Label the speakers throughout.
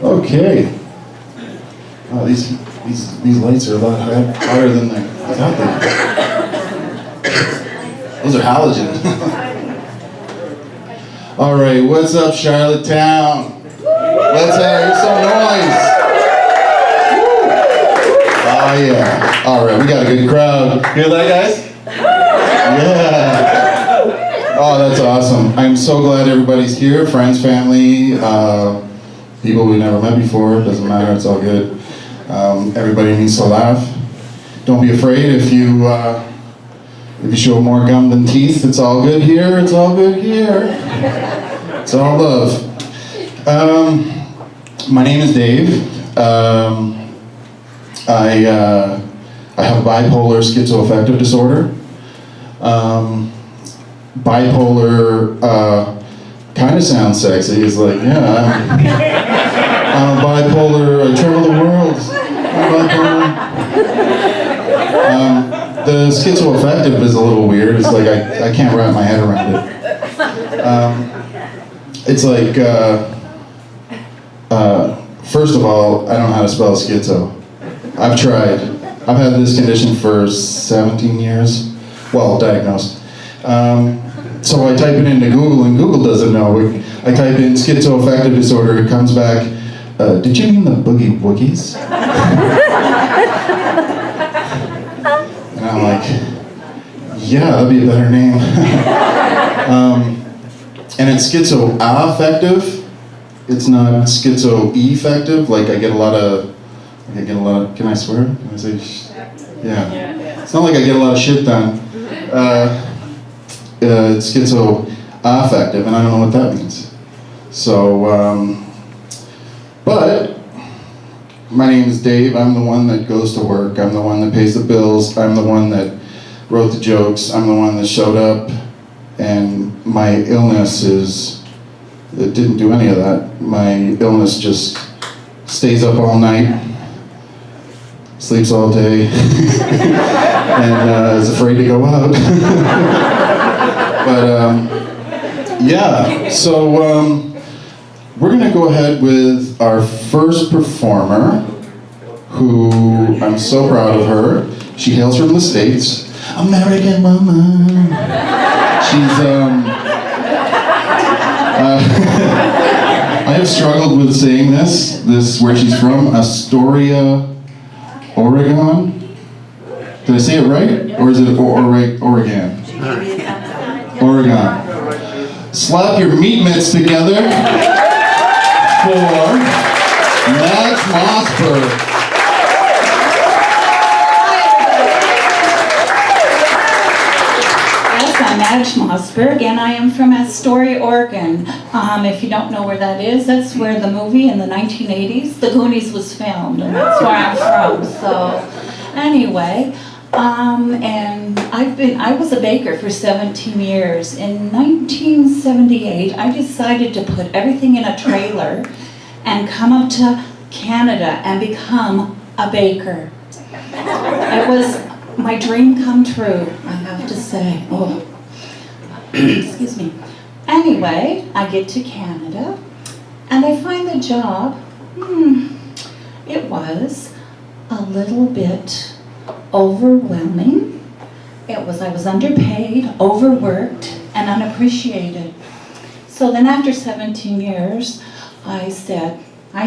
Speaker 1: Okay. Oh, these lights are a lot hotter than they thought they were. Those are halogen. All right, what's up, Charlottetown? Let's hear some noise. Oh yeah. All right, we got a good crowd. Hear that, guys? Yeah. Oh, that's awesome. I'm so glad everybody's here. Friends, family, people we never met before. Doesn't matter. It's all good. Everybody needs to laugh. Don't be afraid if you show more gum than teeth. It's all good here. It's all good here. It's all love. My name is Dave. I have bipolar schizoaffective disorder. Bipolar kind of sounds sexy. It's like, yeah, I'm bipolar. I travel the world. I'm bipolar. The schizoaffective is a little weird. It's like I can't wrap my head around it. It's like, first of all, I don't know how to spell schizo. I've tried. I've had this condition for 17 years. Well, diagnosed. So I type it into Google, and Google doesn't know. I type in schizoaffective disorder, it comes back, did you mean the Boogie Woogies? And I'm like, yeah, that'd be a better name. And it's schizoaffective. It's not schizo-effective. Like I get a lot of, can I swear? Can I say yeah. It's not like I get a lot of shit done. It's schizoaffective, and I don't know what that means. So, but my name is Dave. I'm the one that goes to work. I'm the one that pays the bills. I'm the one that wrote the jokes. I'm the one that showed up. And my illness it didn't do any of that. My illness just stays up all night, sleeps all day, and is afraid to go out. But yeah, so we're gonna go ahead with our first performer, who I'm so proud of her. She hails from the States. American woman. She's I have struggled with saying this where she's from, Astoria, Oregon. Did I say it right? Or is it Oregon? Oregon. Slap your meat mitts together for Madge Mossberg.
Speaker 2: Yes, I'm Madge Mossberg, and I am from Astoria, Oregon. If you don't know where that is, that's where the movie in the 1980s, The Goonies, was filmed, and that's where I'm from. So, anyway. And I was a baker for 17 years. In 1978, I decided to put everything in a trailer and come up to Canada and become a baker. It was my dream come true, I have to say. Oh, excuse me. Anyway, I get to Canada and I find the job, it was a little bit overwhelming. I was underpaid, overworked, and unappreciated. So then after 17 years, I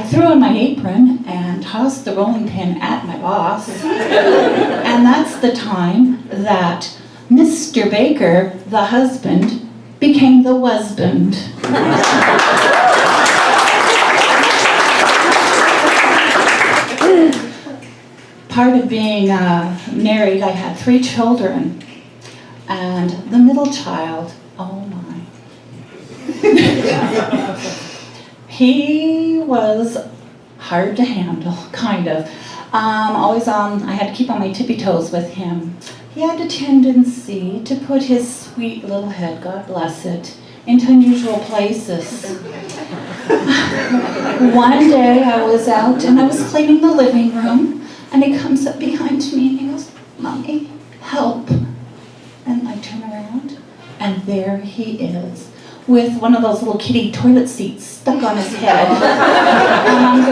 Speaker 2: threw on my apron and tossed the rolling pin at my boss. And that's the time that Mr. Baker, the husband, became the husband. Part of being married, I had 3 children, and the middle child, oh my. He was hard to handle, kind of. I had to keep on my tippy toes with him. He had a tendency to put his sweet little head, God bless it, into unusual places. One day I was out and I was cleaning the living room, and he comes up behind me and he goes, "Mommy, help." And I turn around, and there he is, with one of those little kitty toilet seats stuck on his head. And I'm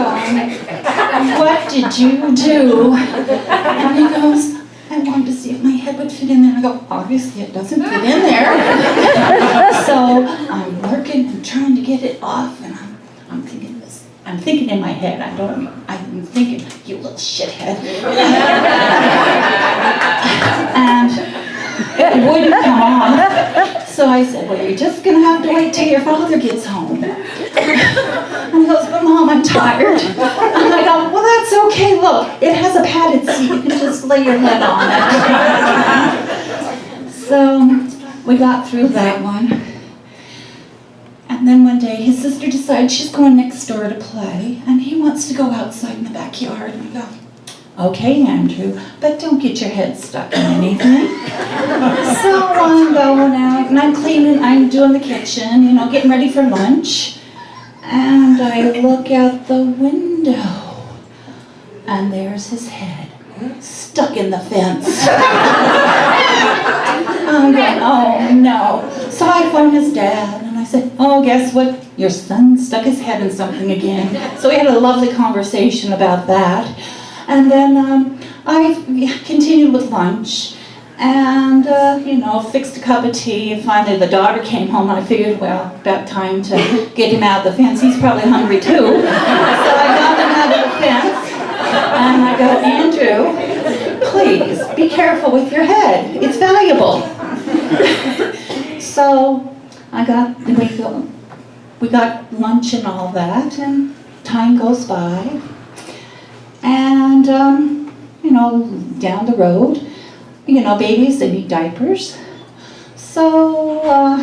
Speaker 2: what did you do? And he goes, I wanted to see if my head would fit in there. I go, obviously it doesn't fit in there. So I'm working and trying to get it off, and I'm thinking this. I'm thinking in my head. I'm thinking, you little shithead. And it wouldn't come off. So I said, well, you're just going to have to wait till your father gets home. And he goes, but Mom, I'm tired. And I go, well, that's okay. Look, it has a padded seat. You can just lay your head on it. So we got through that one. And then one day, his sister decides she's going next door to play, and he wants to go outside in the backyard. And I go, okay, Andrew, but don't get your head stuck in anything. So I'm going out, and I'm cleaning, I'm doing the kitchen, getting ready for lunch. And I look out the window, and there's his head stuck in the fence. I'm going, oh no. So I phoned his dad, and I said, oh, guess what? Your son stuck his head in something again. So we had a lovely conversation about that. And then I continued with lunch and, fixed a cup of tea. And finally the daughter came home, and I figured, well, about time to get him out of the fence. He's probably hungry too. So I got him out of the fence, and I go, Andrew, please be careful with your head. It's valuable. So we got lunch and all that, and time goes by. And, down the road, babies, they need diapers. So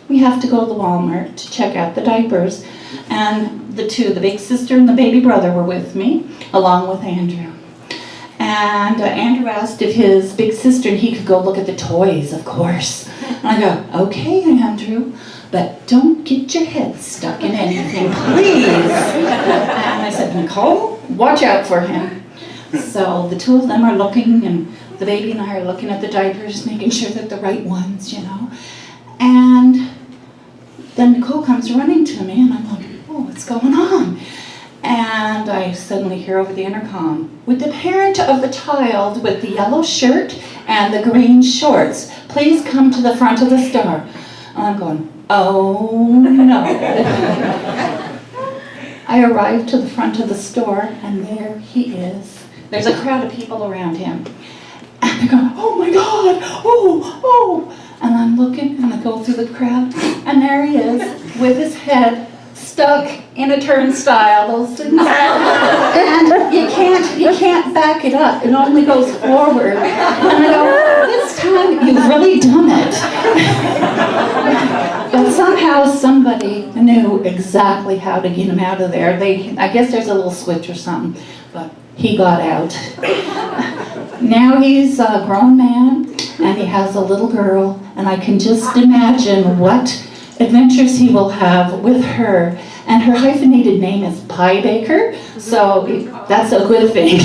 Speaker 2: we have to go to the Walmart to check out the diapers. And the big sister and the baby brother were with me, along with Andrew. And Andrew asked if his big sister, he could go look at the toys, of course. And I go, okay, Andrew, but don't get your head stuck in anything, please. And I said, Nicole, watch out for him. So the two of them are looking, and the baby and I are looking at the diapers, making sure that the right ones, And then Nicole comes running to me, and I'm like, oh, what's going on? And I suddenly hear over the intercom, would the parent of the child with the yellow shirt and the green shorts please come to the front of the store? And I'm going, oh no. I arrived to the front of the store, and there he is. There's a crowd of people around him. And they're going, oh my God, oh. And I'm looking, and I go through the crowd, and there he is with his head stuck in a turnstile, those things. And you can't back it up. It only goes forward. And I go, this time you've really done it. But somehow somebody knew exactly how to get him out of there. I guess there's a little switch or something, but he got out. Now he's a grown man, and he has a little girl, and I can just imagine what adventures he will have with her. And her hyphenated name is Pie Baker, so that's a good thing.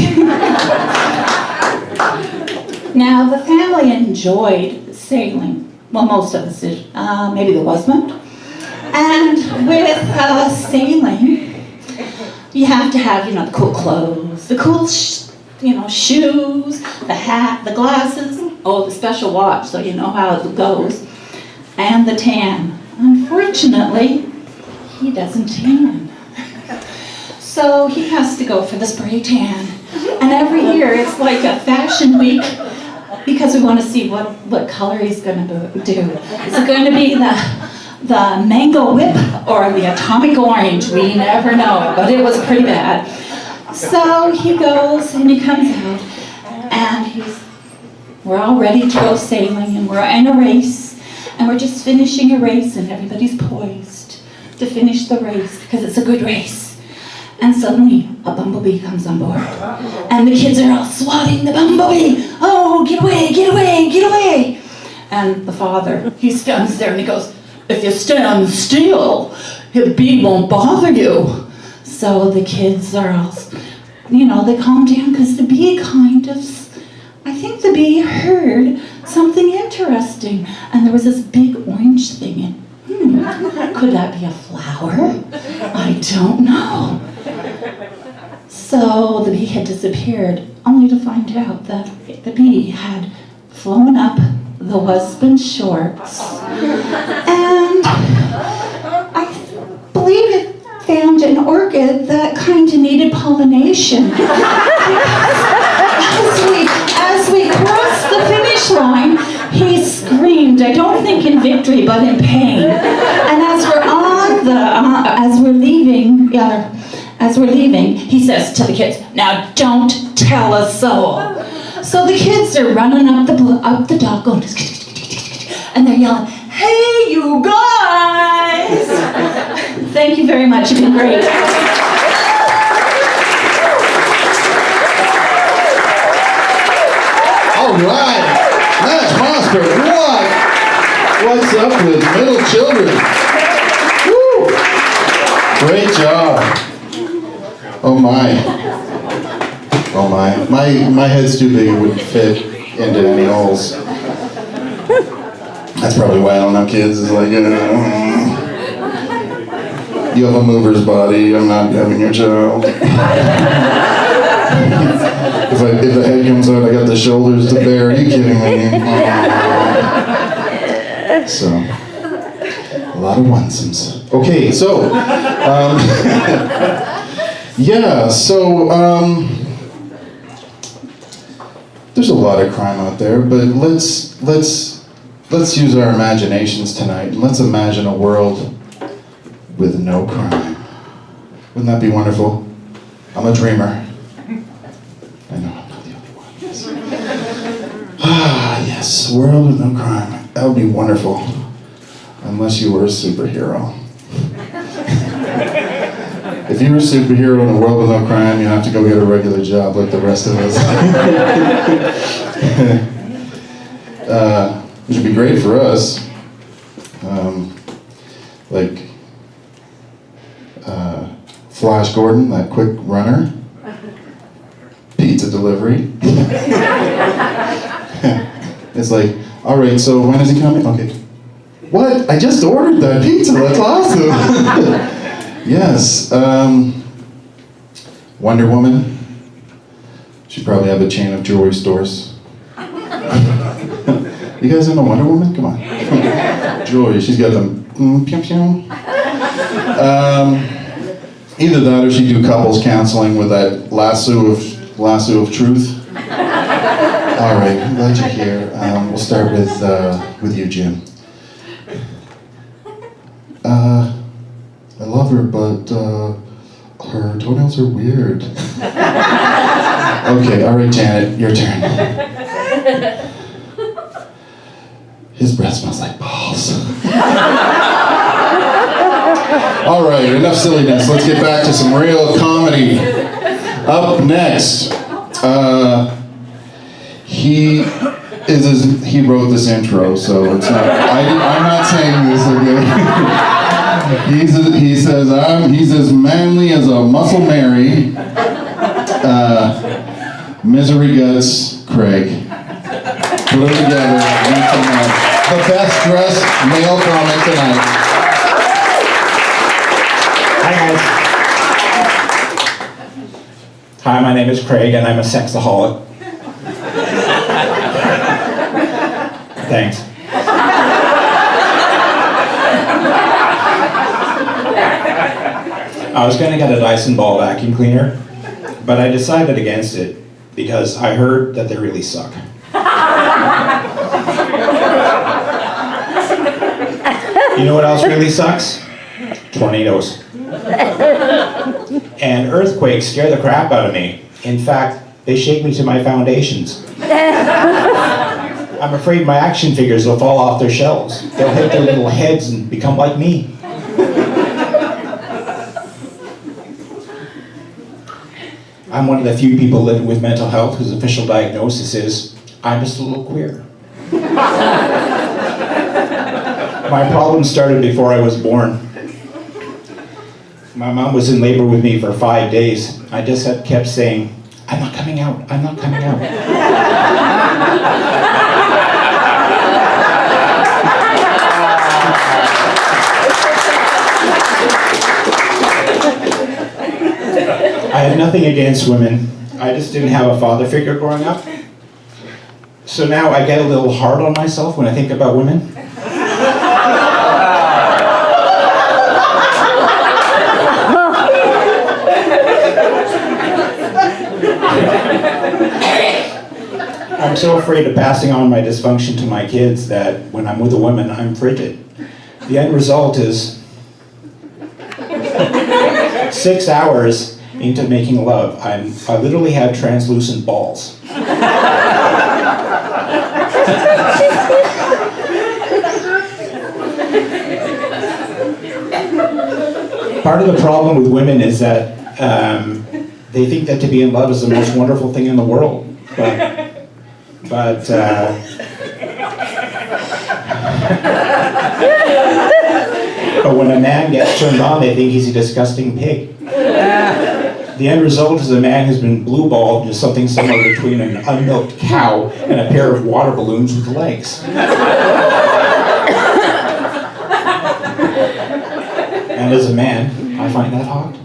Speaker 2: Now, the family enjoyed sailing. Well, most of us did. Maybe there wasn't. And with sailing, you have to have, the cool clothes, the cool, shoes, the hat, the glasses, the special watch, so you know how it goes, and the tan. Unfortunately, he doesn't tan. So he has to go for the spray tan. And every year it's like a fashion week, because we want to see what color he's going to do. Is it going to be the mango whip or the atomic orange? We never know, but it was pretty bad. So he goes and he comes out, and we're all ready to go sailing, and we're in a race, and we're just finishing a race, and everybody's poised to finish the race because it's a good race. And suddenly a bumblebee comes on board, and the kids are all swatting the bumblebee. Oh, get away, get away, get away. And the father, he stands there and he goes, if you stand still, the bee won't bother you. So the kids are all, they calm down, because the bee I think the bee heard something interesting. And there was this big orange thing. Could that be a flower? I don't know. So the bee had disappeared, only to find out that the bee had flown up the husband's shorts. And I believe it found an orchid that kind of needed pollination. As we crossed the finish line, he screamed, I don't think in victory, but in pain. And as we're leaving, he says to the kids, now don't tell a soul. So the kids are running up the dock going, and they're yelling, hey, you guys! Thank you very much, you've been great.
Speaker 1: All right, Madge Mossberg, what's up with middle children? Woo! Great job. Oh my. Oh my head's too big, it wouldn't fit into any holes. That's probably why I don't have kids, is like, you have a mover's body, I'm not having your child. If the head comes out, I got the shoulders to bear. Are you kidding me? So, a lot of onesomes. Okay, so, yeah, so, there's a lot of crime out there, but let's use our imaginations tonight, and let's imagine a world with no crime. Wouldn't that be wonderful? I'm a dreamer. I know I'm not the only one. Yes. Ah, yes, a world with no crime. That would be wonderful. Unless you were a superhero. If you were a superhero in a world with no crime, you have to go get a regular job like the rest of us. Which would be great for us. Like Flash Gordon, that quick runner. Pizza delivery. It's like, all right, so when is he coming? Okay. What? I just ordered that pizza. That's awesome. Yes. Wonder Woman. She'd probably have a chain of jewelry stores. You guys don't know Wonder Woman? Come on. Jewelry. She's got them. Either that or she'd do couples counseling with that lasso of truth. All right, I'm glad you're here. We'll start with you, Jim. I love her, but her toenails are weird. Okay, all right, Janet, your turn. His breath smells like balls. All right, enough silliness. Let's get back to some real comedy. Up next, he wrote this intro, so it's not. I'm not saying this again. He's as manly as a Muscle Mary. Misery Guts Craig. Put them together. The best dressed male comic tonight.
Speaker 3: Hi guys. Hi, my name is Craig and I'm a sexaholic. Thanks. I was going to get a Dyson ball vacuum cleaner, but I decided against it because I heard that they really suck. You know what else really sucks? Tornadoes. And earthquakes scare the crap out of me. In fact, they shake me to my foundations. I'm afraid my action figures will fall off their shelves. They'll hit their little heads and become like me. I'm one of the few people living with mental health whose official diagnosis is, I'm just a little queer. My problem started before I was born. My mom was in labor with me for 5 days. I just kept saying, I'm not coming out, I'm not coming out. I had nothing against women. I just didn't have a father figure growing up. So now I get a little hard on myself when I think about women. I'm so afraid of passing on my dysfunction to my kids that when I'm with a woman, I'm frigid. The end result is 6 hours into making love, I literally have translucent balls. Part of the problem with women is that they think that to be in love is the most wonderful thing in the world. But when a man gets turned on, they think he's a disgusting pig. The end result is a man who's been blue-balled into something somewhere between an unmilked cow and a pair of water balloons with legs. And as a man, I find that hot.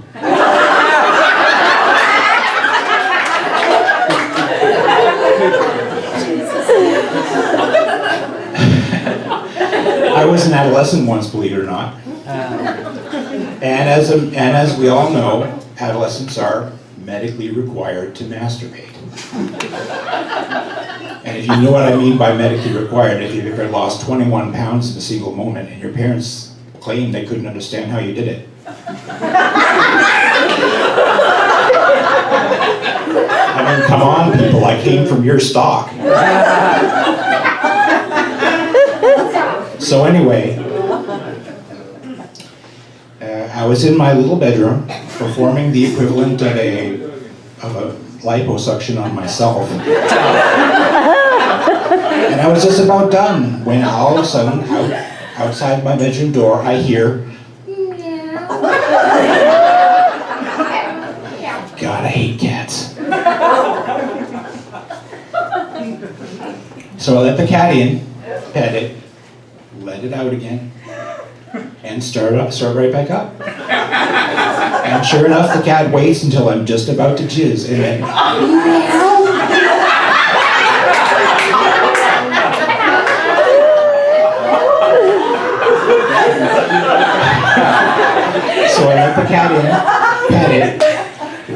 Speaker 3: I was an adolescent once, believe it or not. And as we all know, adolescents are medically required to masturbate. And if you know what I mean by medically required, if you've ever lost 21 pounds in a single moment and your parents claimed they couldn't understand how you did it. I mean, come on, people, I came from your stock. So anyway, I was in my little bedroom performing the equivalent of a liposuction on myself. And I was just about done when all of a sudden, outside my bedroom door, I hear, God, I hate cats. So I let the cat in, pet it, let it out again, and start right back up. And sure enough, the cat waits until I'm just about to jizz, and then so I let the cat in, pet it,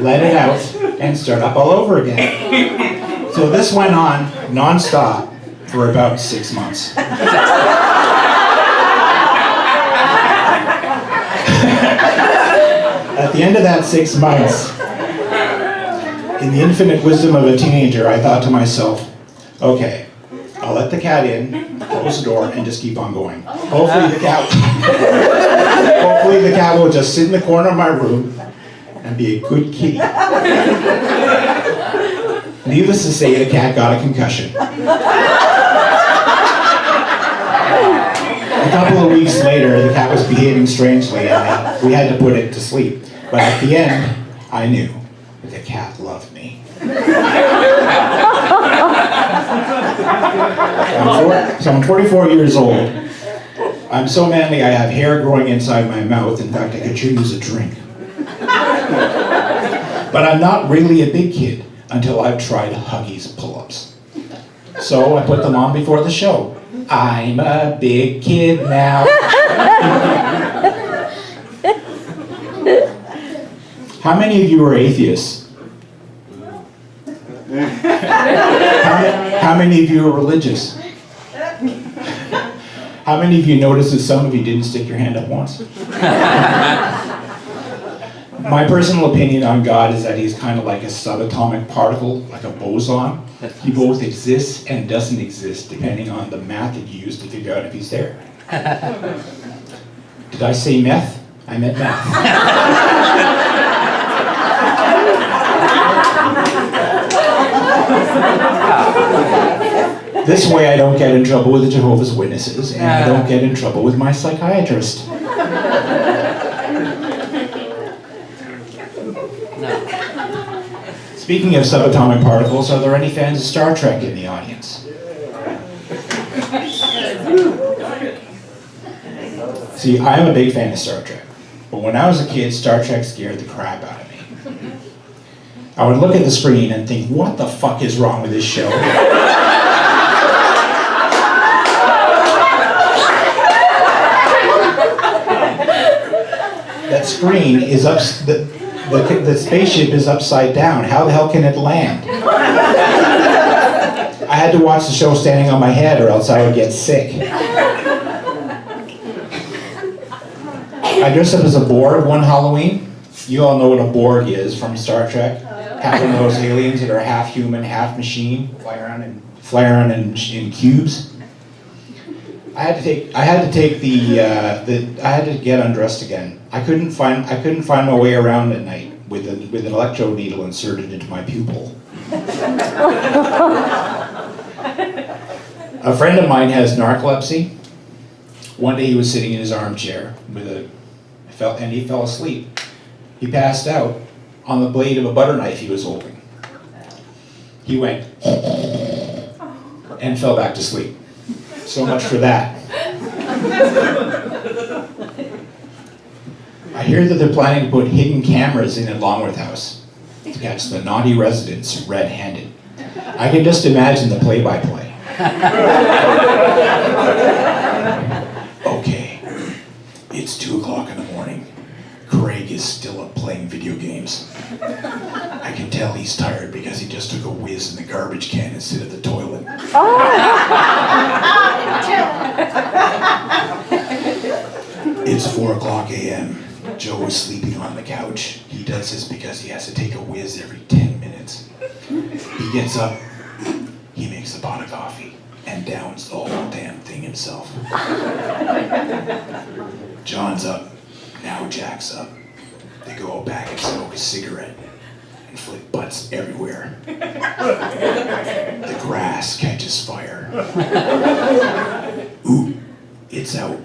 Speaker 3: let it out, and start up all over again. So this went on non-stop for about 6 months. At the end of that 6 months, in the infinite wisdom of a teenager, I thought to myself, okay, I'll let the cat in, close the door, and just keep on going. Hopefully the cat will just sit in the corner of my room and be a good kitty. Needless to say, the cat got a concussion. A couple of weeks later, the cat was behaving strangely, and we had to put it to sleep. But at the end, I knew that the cat loved me. So I'm 44 years old. I'm so manly I have hair growing inside my mouth. In fact, I could sure use a drink. But I'm not really a big kid until I've tried Huggies pull-ups. So I put them on before the show. I'm a big kid now. How many of you are atheists? How many of you are religious? How many of you noticed that some of you didn't stick your hand up once? My personal opinion on God is that he's kind of like a subatomic particle, like a boson. He both exists and doesn't exist, depending on the math that you use to figure out if he's there. Did I say meth? I meant math. This way I don't get in trouble with the Jehovah's Witnesses, and I don't get in trouble with my psychiatrist. Speaking of subatomic particles, are there any fans of Star Trek in the audience? See, I am a big fan of Star Trek, but when I was a kid, Star Trek scared the crap out of me. I would look at the screen and think, what the fuck is wrong with this show? That screen is up, the spaceship is upside down. How the hell can it land? I had to watch the show standing on my head or else I would get sick. I dressed up as a Borg one Halloween. You all know what a Borg is from Star Trek. Half of those aliens that are half human, half machine, fly around in cubes. I had to get undressed again. I couldn't find my way around at night with an electrode needle inserted into my pupil. A friend of mine has narcolepsy. One day he was sitting in his armchair and he fell asleep. He passed out on the blade of a butter knife he was holding. He went and fell back to sleep. So much for that. I hear that they're planning to put hidden cameras in at Longworth House to catch the naughty residents red-handed. I can just imagine the play-by-play. Okay, it's 2 o'clock in the morning. Craig is still up playing video games. I can tell he's tired because he just took a whiz in the garbage can instead of the toilet. It's 4 o'clock a.m. Joe is sleeping on the couch. He does this because he has to take a whiz every 10 minutes. He gets up, he makes a pot of coffee, and downs the whole damn thing himself. John's up. Now Jack's up. They go out back and smoke a cigarette and flick butts everywhere. The grass catches fire. Ooh, it's out.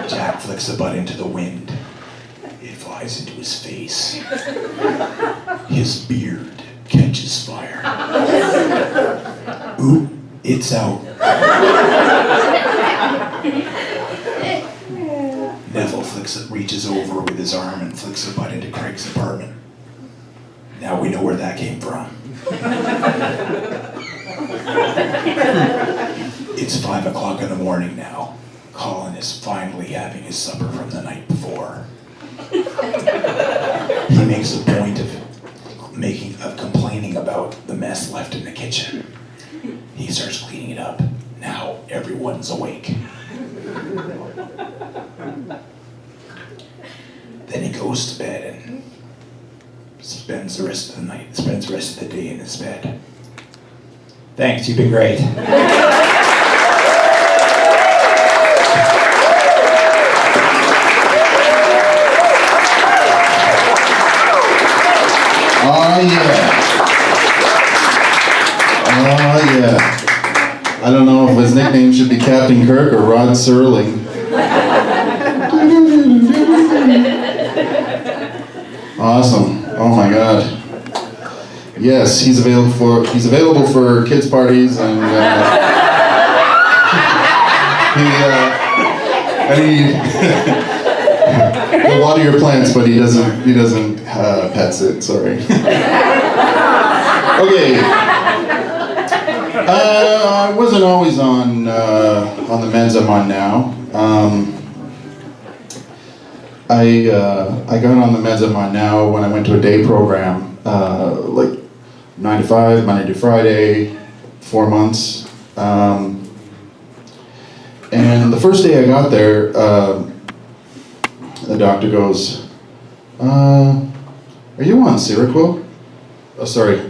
Speaker 3: Jack flicks a butt into the wind. It flies into his face. His beard catches fire. Ooh, it's out. Neville reaches over with his arm and flicks a butt into Craig's apartment. Now we know where that came from. It's 5 o'clock in the morning now. Colin is finally having his supper from the night before. He makes a point of complaining about the mess left in the kitchen. He starts cleaning it up. Now everyone's awake. Then he goes to bed and spends the rest of the day in his bed. Thanks, you've been great.
Speaker 1: Oh yeah. I don't know if his nickname should be Captain Kirk or Rod Serling. Awesome. Oh my God. Yes, he's available for kids parties and he'll water your plants, but he doesn't pets it. Sorry. Okay. I wasn't always on the meds I'm on now. I got on the meds I'm on now when I went to a day program, like 9 to 5, Monday to Friday, 4 months. And the first day I got there, the doctor goes, "Are you on Seroquel?" Oh, sorry.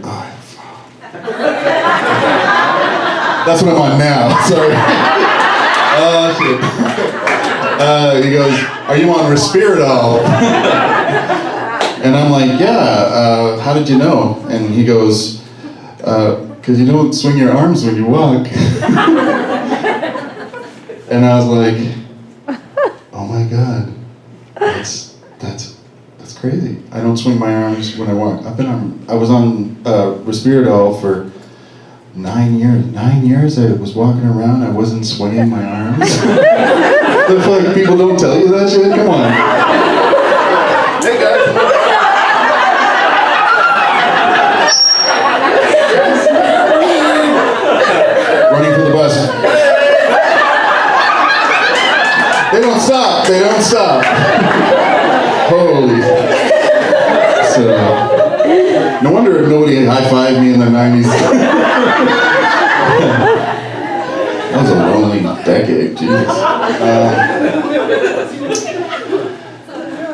Speaker 1: That's what I'm on now. Sorry. Shit. He goes, "Are you on Risperdal?" And I'm like, "Yeah, how did you know?" And he goes, "'Cause you don't swing your arms when you walk." And I was like, "Oh my God, that's crazy. I don't swing my arms when I walk." I was on Risperdal for 9 years. 9 years I was walking around, I wasn't swinging my arms. The fuck, people don't tell you that shit? Come on. Hey guys. nobody high-fived me in the 90s. That was a lonely decade, Jesus.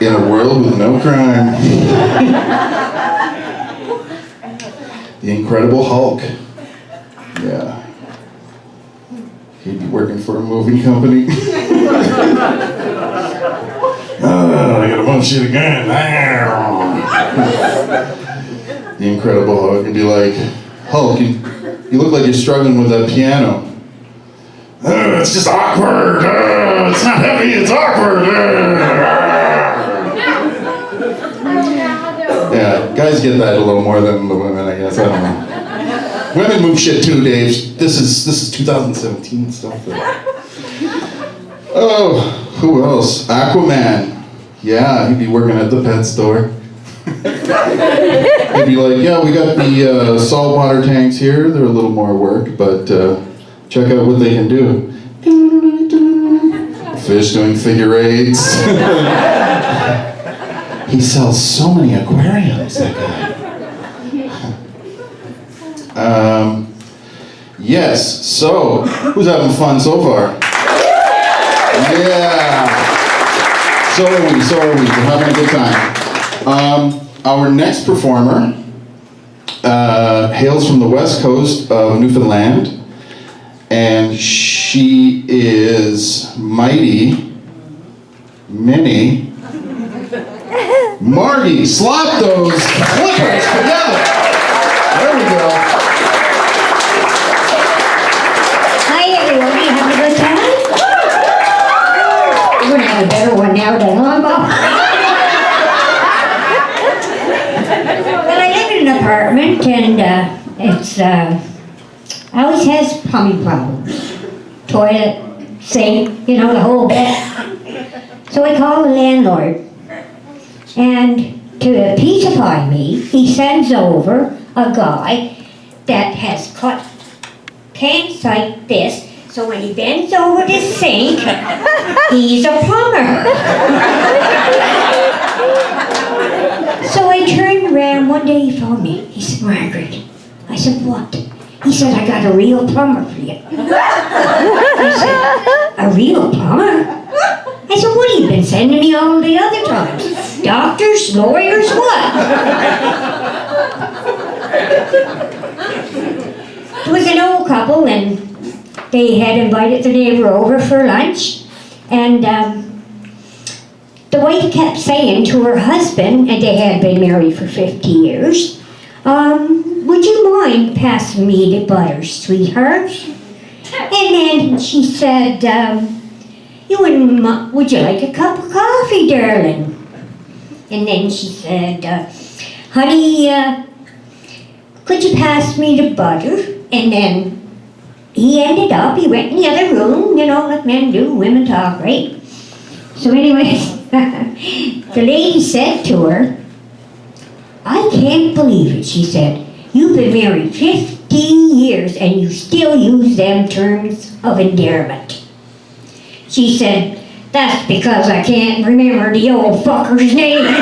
Speaker 1: In a world with no crime. The Incredible Hulk. Yeah. He'd be working for a moving company. Oh, I got a bunch of shit again. The Incredible Hulk would be like, Hulk, you look like you're struggling with that piano. Oh, it's just awkward. Oh, it's not heavy, it's awkward. Yeah, guys get that a little more than the women, I guess. I don't know. Women move shit too, Dave. This is 2017 stuff. Oh, who else? Aquaman. Yeah, he'd be working at the pet store. He'd be like, yeah, we got the saltwater tanks here. They're a little more work, but check out what they can do. Fish doing figure eights. He sells so many aquariums, that guy. Yes, so, who's having fun so far? Yeah. So are we. We're having a good time. Our next performer hails from the west coast of Newfoundland, and she is mighty, Minnie, Margie. Slap those flippers together. There we go.
Speaker 4: Hi everybody, having a good time? We're gonna have a better one now than Longbow. Well, I live in an apartment and it's always has plumbing problems. Toilet, sink, the whole bit. So I call the landlord. And to peacify me, he sends over a guy that has cut tanks like this, so when he bends over the sink, he's a plumber. So I turned around, one day he phoned me. He said, Margaret. I said, what? He said, I got a real plumber for you. I said, a real plumber? I said, what have you been sending me all the other times? Doctors, lawyers, what? There was an old couple and they had invited the neighbor over for lunch, and the wife kept saying to her husband, and they had been married for 50 years, would you mind passing me the butter, sweetheart? And then she said, would you like a cup of coffee, darling? And then she said, honey, could you pass me the butter? And then he went in the other room, like men do, women talk, right? So anyway, the lady said to her, I can't believe it, she said. You've been married 50 years and you still use them terms of endearment. She said, that's because I can't remember the old fucker's name.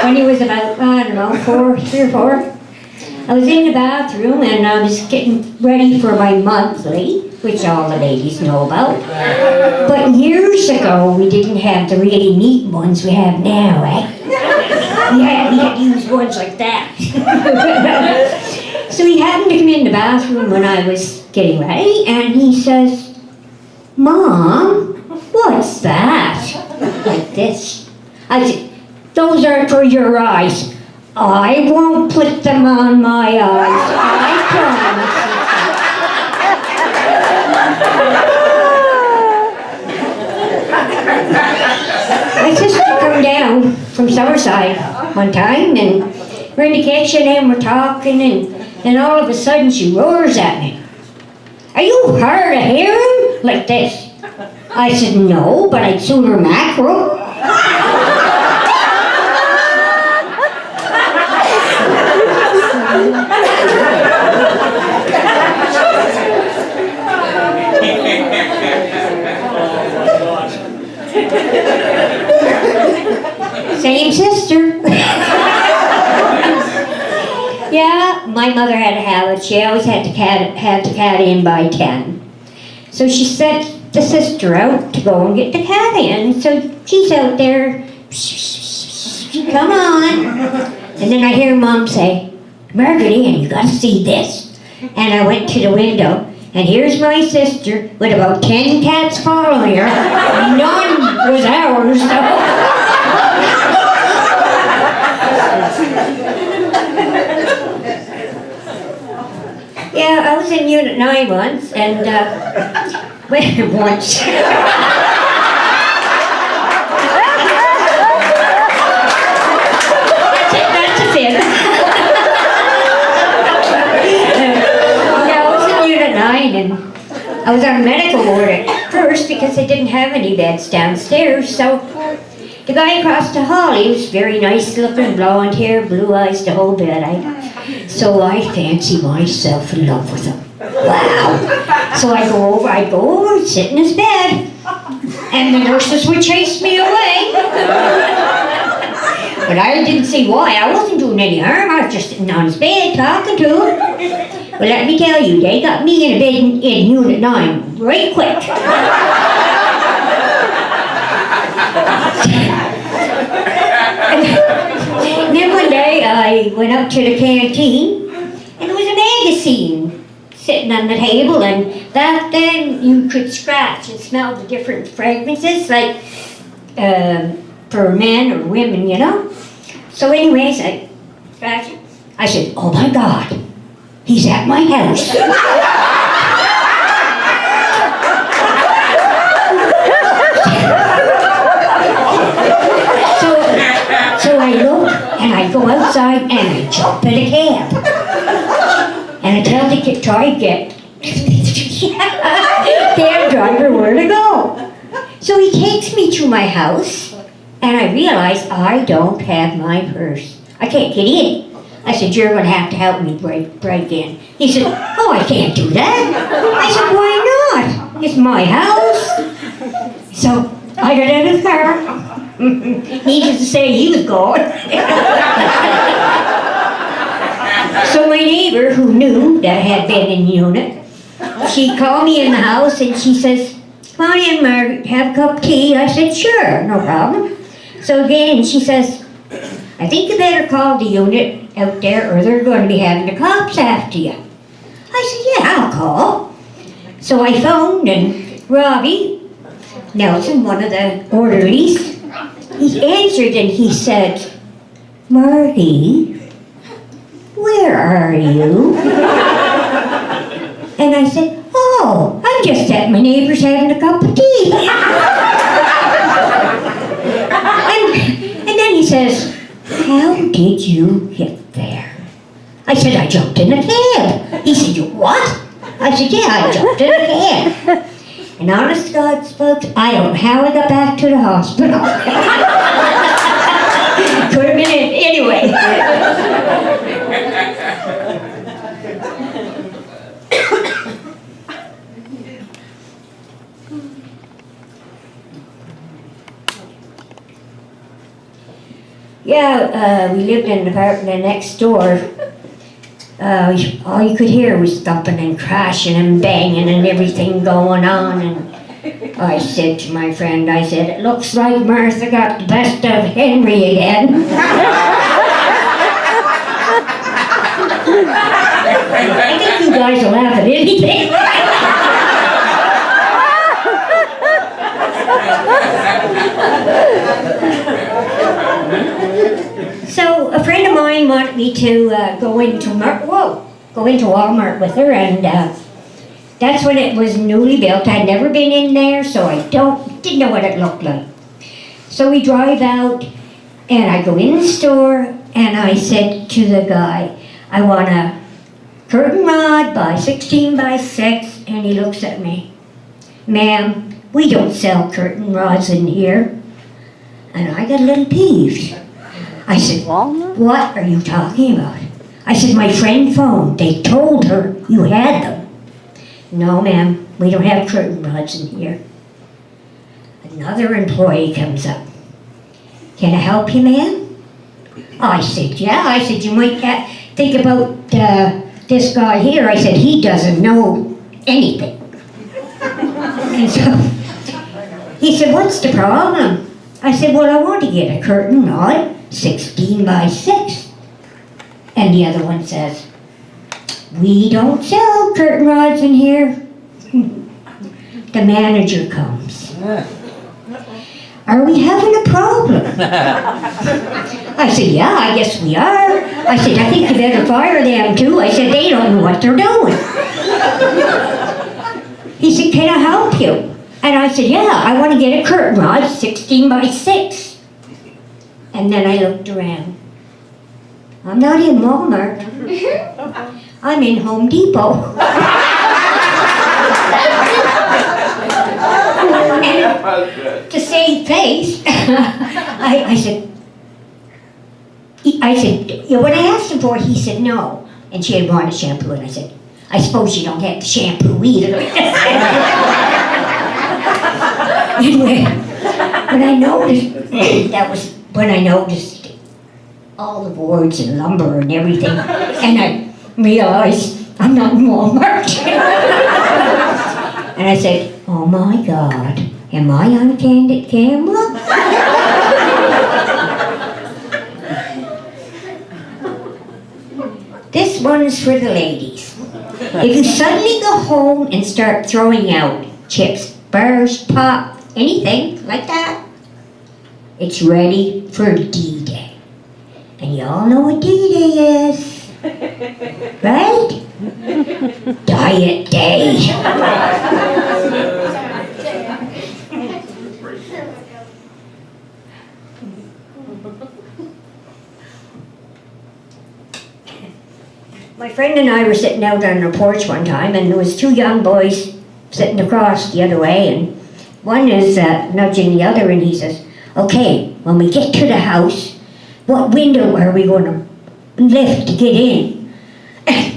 Speaker 4: When he was about, 3 or 4, I was in the bathroom and I was getting ready for my monthly, which all the ladies know about. But years ago, we didn't have the really neat ones we have now, eh? We had to use ones like that. So he happened to come in the bathroom when I was getting ready, and he says, Mom, what's that? Like this. I said, those are for your eyes. I won't put them on my eyes. I promise. My sister come down from Summerside one time, and we're in the kitchen and we're talking, and all of a sudden she roars at me. Are you hard of hearing? Like this. I said, no, but I'd sooner mackerel. Same sister. Yeah, my mother had a habit. She always had the cat in by 10. So she sent the sister out to go and get the cat in. So she's out there, come on. And then I hear Mom say, Margie, and you gotta see this. And I went to the window, and here's my sister with about 10 cats following her. None was ours, though. Yeah, I was in Unit 9 once, and, once. That's a fin. Yeah, I was in Unit 9, and I was on medical ward at first because they didn't have any beds downstairs, so the guy across the hall, he was very nice looking, blonde hair, blue eyes, the whole bit. So I fancy myself in love with him. Wow. So I go over, sit in his bed, and the nurses would chase me away. But I didn't see why. I wasn't doing any harm. I was just sitting on his bed talking to him. Well, let me tell you, they got me in a bed in Unit 9 right quick. And then one day I went up to the canteen, and there was a magazine sitting on the table, and back then you could scratch and smell the different fragrances, like for men or women, you know. So anyways, I scratched it. I said, oh my God, he's at my house. So I look, and I go outside, and I jump in a cab. And I tell the cab driver where to go. So he takes me to my house, and I realize I don't have my purse. I can't get in. I said, you're going to have to help me break in. He said, oh, I can't do that. I said, why not? It's my house. So I got out of the car. Needless to say, he was gone. So my neighbor, who knew that I had been in the unit, she called me in the house and she says, come on in, Margaret, have a cup of tea. I said, sure, no problem. So again, she says, I think you better call the unit out there or they're going to be having the cops after you. I said, yeah, I'll call. So I phoned, and Robbie Nelson, one of the orderlies, he answered and he said, Margie, where are you? And I said, oh, I'm just at my neighbor's having a cup of tea. and then he says, how did you get there? I said, I jumped in a cab. He said, you what? I said, yeah, I jumped in a cab. And honest to God, folks, I don't know how I got back to the hospital. Could have been it anyway. Yeah, we lived in an apartment next door. All you could hear was thumping and crashing and banging and everything going on. And I said to my friend, I said, it looks like Martha got the best of Henry again. I think you guys will laugh at anything. So a friend of mine wanted me to go into Walmart with her, and that's when it was newly built. I'd never been in there, so I didn't know what it looked like. So we drive out, and I go in the store, and I said to the guy, I want a curtain rod by 16 by 6, and he looks at me. Ma'am, we don't sell curtain rods in here. And I got a little peeved. I said, what are you talking about? I said, my friend phoned. They told her you had them. No, ma'am, we don't have curtain rods in here. And Another employee comes up. Can I help you, ma'am? I said, yeah. I said, you might think about this guy here. I said, he doesn't know anything. And so he said, what's the problem? I said, well, I want to get a curtain rod, 16 by 6. And the other one says, we don't sell curtain rods in here. The manager comes. Are we having a problem? I said, yeah, I guess we are. I said, I think you better fire them too. I said, they don't know what they're doing. He said, can I help you? And I said, yeah, I want to get a curtain rod, 16 by 6. And then I looked around. I'm not in Walmart. I'm in Home Depot. And to save face, I said, when I asked him for it, he said no. And she had wanted shampoo, and I said, I suppose you don't have the shampoo either. Anyway, when I noticed, that was when I noticed all the boards and lumber and everything, and I realized I'm not in Walmart. And I said, oh my God, am I on candid camera? This one is for the ladies. If you suddenly go home and start throwing out chips, bars, pop, anything like that, it's ready for D-Day. And you all know what D-Day is, right? Diet Day. My friend and I were sitting out on the porch one time, and there was 2 young boys sitting across the other way, and one is nudging the other, and he says, okay, when we get to the house, what window are we going to lift to get in? And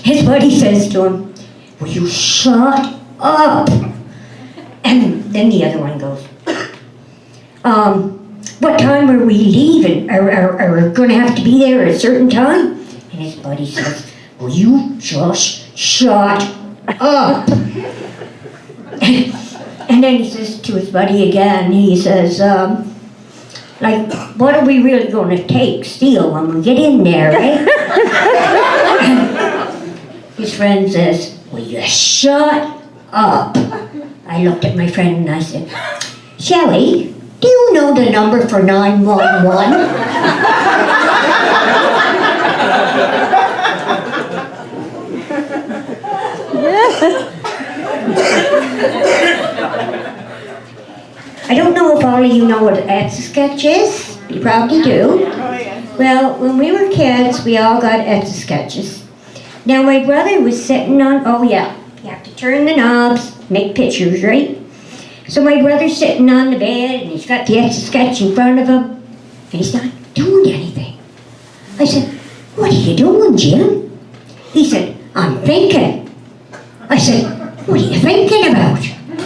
Speaker 4: his buddy says to him, will you shut up? And then the other one goes, what time are we leaving? Are we going to have to be there at a certain time? And his buddy says, will you just shut up? And then he says to his buddy again, he says, like, what are we really going to take, steal when we get in there, eh? His friend says, will you shut up? I looked at my friend and I said, Shelley, do you know the number for 911? I don't know if all of you know what an Etch-a-Sketch is. You probably do. Well, when we were kids, we all got Etch-a-Sketches. Now, my brother was sitting on, oh yeah, you have to turn the knobs, make pictures, right? So my brother's sitting on the bed, and he's got the Etch-a-Sketch in front of him, and he's not doing anything. I said, what are you doing, Jim? He said, I'm thinking. I said, what are you thinking about?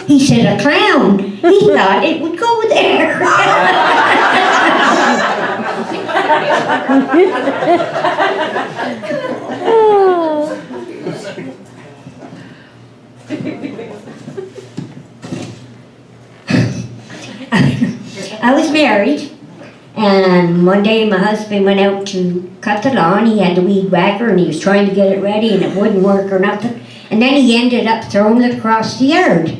Speaker 4: He said, a clown. He thought it would go there. I was married, and one day my husband went out to cut the lawn. He had the weed whacker, and he was trying to get it ready, and it wouldn't work or nothing. And then he ended up throwing it across the yard.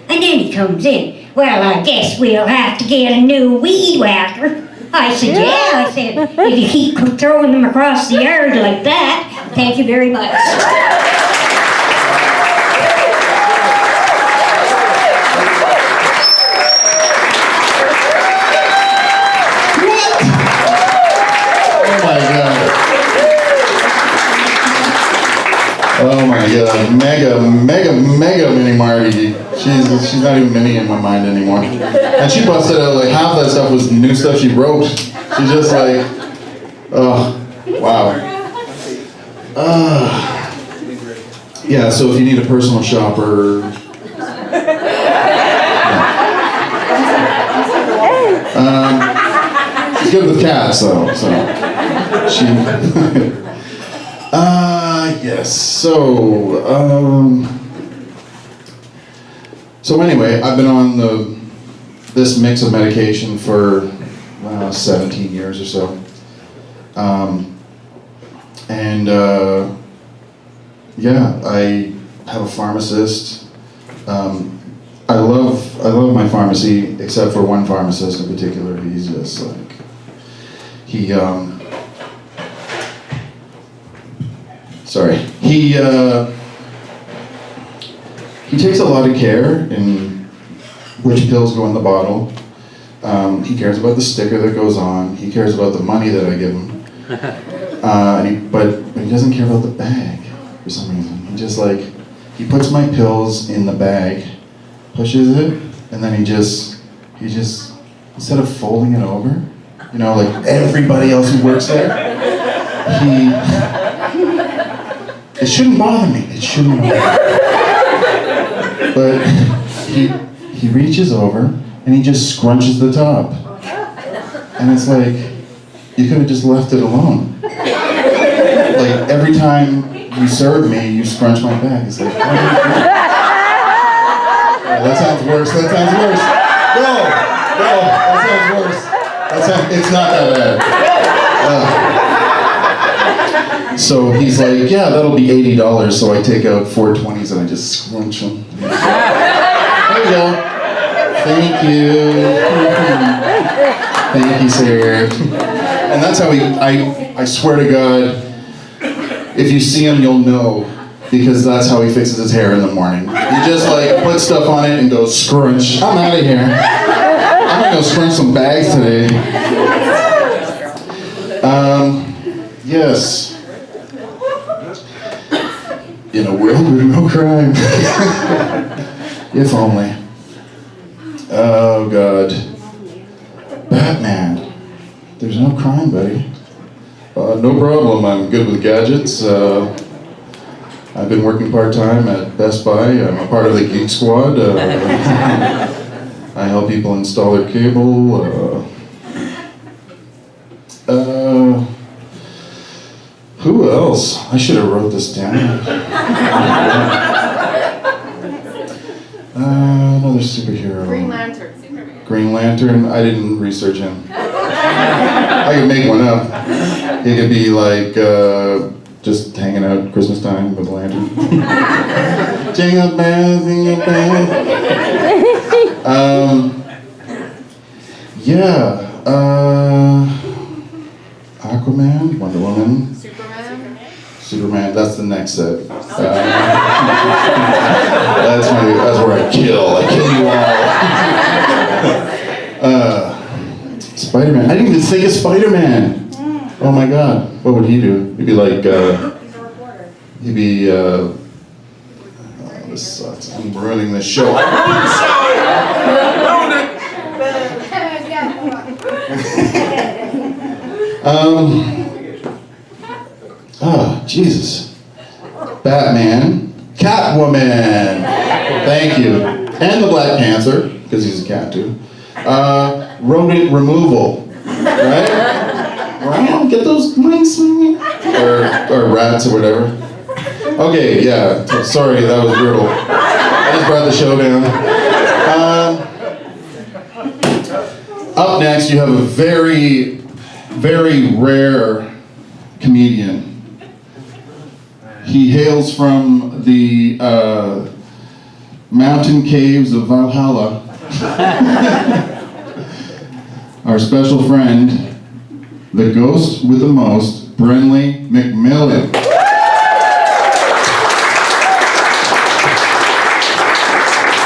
Speaker 4: And then he comes in, well, I guess we'll have to get a new weed whacker. I said, yeah. I said, if you keep throwing them across the yard like that, thank you very much.
Speaker 1: Oh my God, mega mini Margie. She's not even mini in my mind anymore. And she busted out like half that stuff was new stuff she wrote. She's just like, oh, wow. Yeah, so if you need a personal shopper, She's good with cats, though. So she. Yes. So anyway, I've been on this mix of medication for 17 years or so, yeah, I have a pharmacist. I love my pharmacy, except for one pharmacist in particular. He's just like, he takes a lot of care in which pills go in the bottle. He cares about the sticker that goes on. He cares about the money that I give him. But he doesn't care about the bag for some reason. He puts my pills in the bag, pushes it, and then he just instead of folding it over, like everybody else who works there, it shouldn't bother me. It shouldn't bother me. But he reaches over and he just scrunches the top. And it's like, you could have just left it alone. Like every time you serve me, you scrunch my back. It's like, yeah, that sounds worse. No, that sounds worse. It's not that bad. So he's like, yeah, that'll be $80. So I take out 4 20s and I just scrunch them. There you go. Thank you. Thank you, sir. And that's how I swear to God, if you see him, you'll know, because that's how he fixes his hair in the morning. He just put stuff on it and goes, scrunch. I'm out of here. I'm gonna go scrunch some bags today. Yes. In a world with no crime. If only. Oh, God. Batman. There's no crime, buddy. No problem. I'm good with gadgets. I've been working part-time at Best Buy. I'm a part of the Geek Squad. I help people install their cable. Who else? I should have wrote this down. Another superhero.
Speaker 5: Green Lantern. Superman.
Speaker 1: Green Lantern. I didn't research him. I could make one up. He could be just hanging out at Christmas time with a lantern. Jingle bells, jingle bells. Aquaman, Wonder Woman. Superman, that's the next set. That's where I kill you all. Spider-Man, I didn't even think of Spider-Man. Oh my God, what would he do? He'd be this sucks, I'm ruining this show. Jesus. Batman, Catwoman, thank you. And the Black Panther, because he's a cat too. Rodent removal, right? Wow, get those mics, or rats or whatever. Okay, yeah, sorry, that was brutal. I just brought the show down. Up next, you have a very, very rare comedian. He hails from the mountain caves of Valhalla. Our special friend, the ghost with the most, Brenlae MacMillan.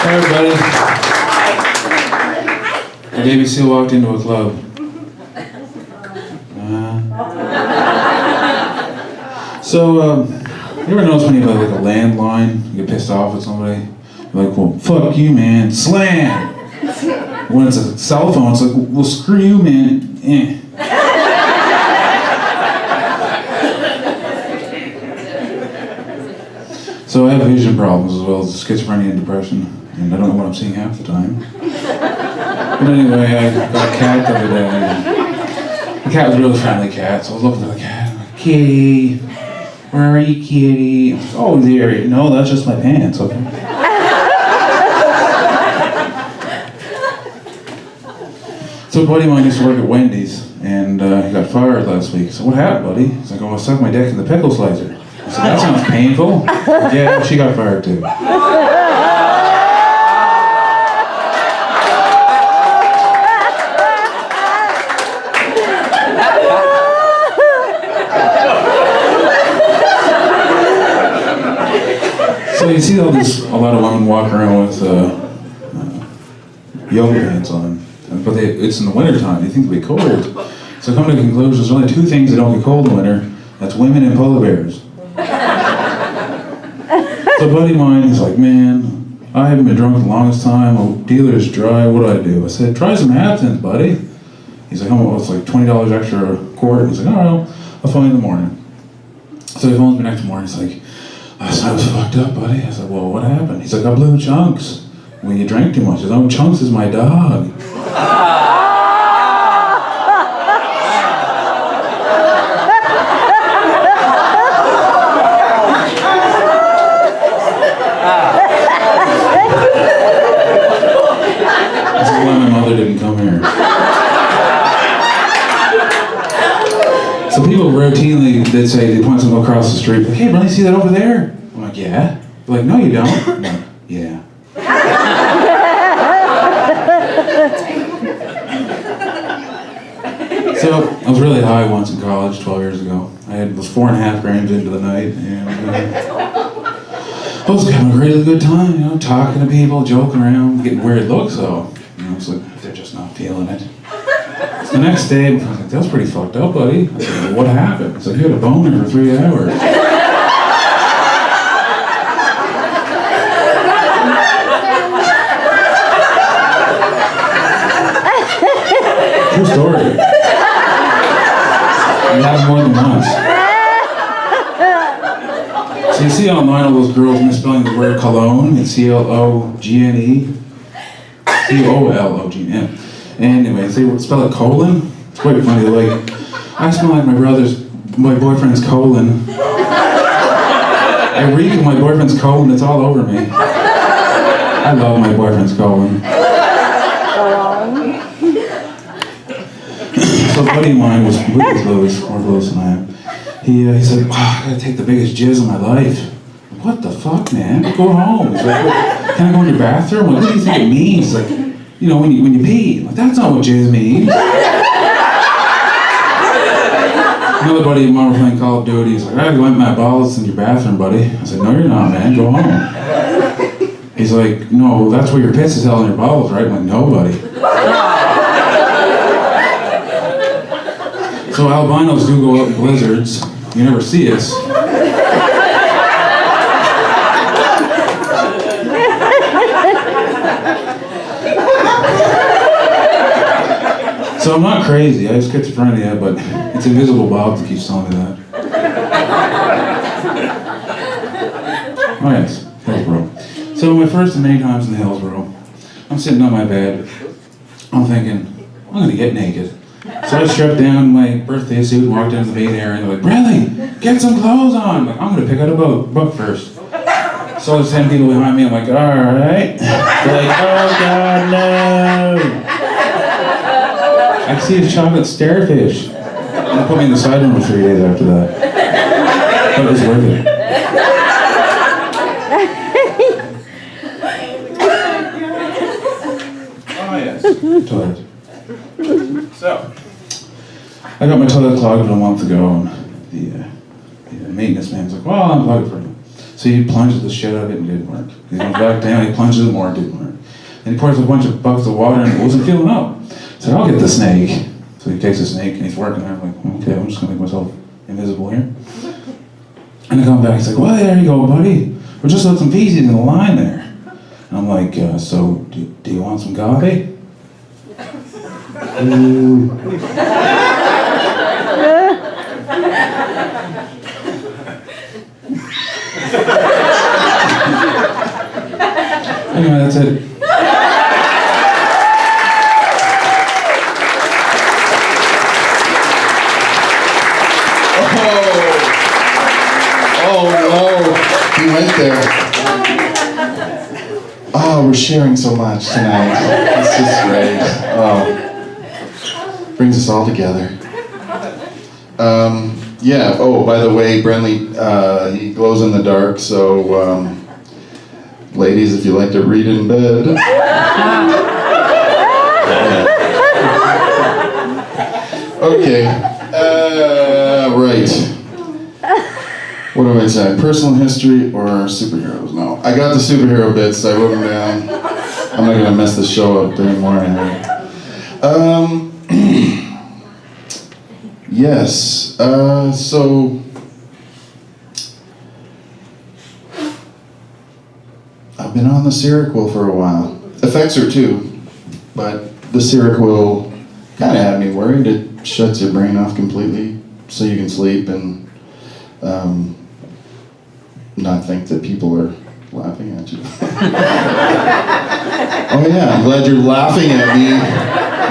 Speaker 6: Hey everybody. A Navy SEAL walked into a club. You ever notice when you have a landline, you get pissed off with somebody? You're like, well, fuck you, man, slam! When it's a cell phone, it's like, well, screw you, man, eh. So I have vision problems as well as schizophrenia and depression, and I don't know what I'm seeing half the time. But anyway, I got a cat the other day. The cat was a really friendly cat, so I was looking at the cat. I'm like, kitty, where are you, kitty? Oh, there. No, that's just my pants. Okay. So a buddy of mine used to work at Wendy's, and he got fired last week. So what happened, buddy? He's like, oh, I stuck my dick in the pickle slicer. I said, that sounds painful. Yeah, she got fired too. So you see a lot of women walking around with yoga pants on, but it's in the wintertime. They think they'll be cold. So come to the conclusion, there's only two things that don't get cold in the winter. That's women and polar bears. So a buddy of mine, he's like, man, I haven't been drunk the longest time. Oh, dealer's dry. What do? I said, try some absinthe, buddy. He's like, oh, it's like $20 extra a quart. He's like, all right, I'll phone you in the morning. So he phones me next morning. He's like, I was fucked up, buddy. I said, well, what happened? He's like, I blew Chunks. When you drank too much. He said, oh, Chunks is my dog. This is why my mother didn't come here. So people routinely, they'd say, they point something across the street, like, hey, Brenlae, see that over there? I'm like, yeah. They're like, no, you don't. I'm like, yeah. So I was really high once in college, 12 years ago. I was 4.5 grams into the night, and I was having a really good time, talking to people, joking around, getting weird looks, so, it's like, they're just not feeling it. So the next day, I was like, that was pretty fucked up, buddy. I said, well, what happened? He's like, you had a boner for 3 hours. True story. It happened more than once. So you see online all those girls misspelling the word cologne. It's C-L-O-G-N-E. C-O-L-O-G-N. Anyways, they would spell it colon. It's quite funny. Like, I smell like my boyfriend's colon. I reek of my boyfriend's colon. It's all over me. I love my boyfriend's colon. So a buddy of mine was really close, more close than I am. He said, wow, I gotta take the biggest jizz of my life. What the fuck, man? Go home. He's like, can I go in your bathroom? I'm like, what do you think it means? He's like, when you pee. I'm like, that's not what jizz means. Another buddy of mine was playing Call of Duty. He's like, I gotta go empty my balls in your bathroom, buddy. I said, no, you're not, man. Go home. He's like, no, that's where your piss is held in your balls, right? I'm like, no, buddy. So albinos do go out in blizzards. You never see us. So I'm not crazy. I have schizophrenia, but it's invisible Bob that keeps telling me that. Oh yes, Hillsborough. So my first and many times in Hillsborough, I'm sitting on my bed. I'm thinking, I'm gonna get naked. So I stripped down my birthday suit and walked into the main area and they're like, Brenlae, get some clothes on. I'm like, I'm gonna pick out a book first. So there's 10 people behind me, I'm like, alright. They're like, oh God, no. I see a chocolate starfish. They put me in the side room for 3 days after that. But it was worth it. Oh yes, toilet. So, I got my toilet clogged a month ago, and the maintenance man's like, well, I'll unplug it for you. So he plunges the shit out of it and it didn't work. He went back down, he plunges it more, it didn't work. And he pours a bunch of buckets of water and it wasn't filling up. So I'll get the snake. So he takes the snake and he's working there. I'm like, okay, I'm just gonna make myself invisible here. And I come back, he's like, well, there you go, buddy. We just left some feces in the line there. And I'm like, so do you want some coffee? Anyway, that's it.
Speaker 1: right there. Oh, we're sharing so much tonight. It's just great. Oh, brings us all together. Yeah, oh, by the way, Brenlae, he glows in the dark, so ladies, if you like to read in bed. Okay, right. What do I say? Personal history or superheroes? No, I got the superhero bits. I wrote them down. I'm not gonna mess the show up anymore. Yes. So I've been on the Seroquel for a while. Affects her too, but the Seroquel kind of had me worried. It shuts your brain off completely, so you can sleep and not think that people are laughing at you. Oh yeah, I'm glad you're laughing at me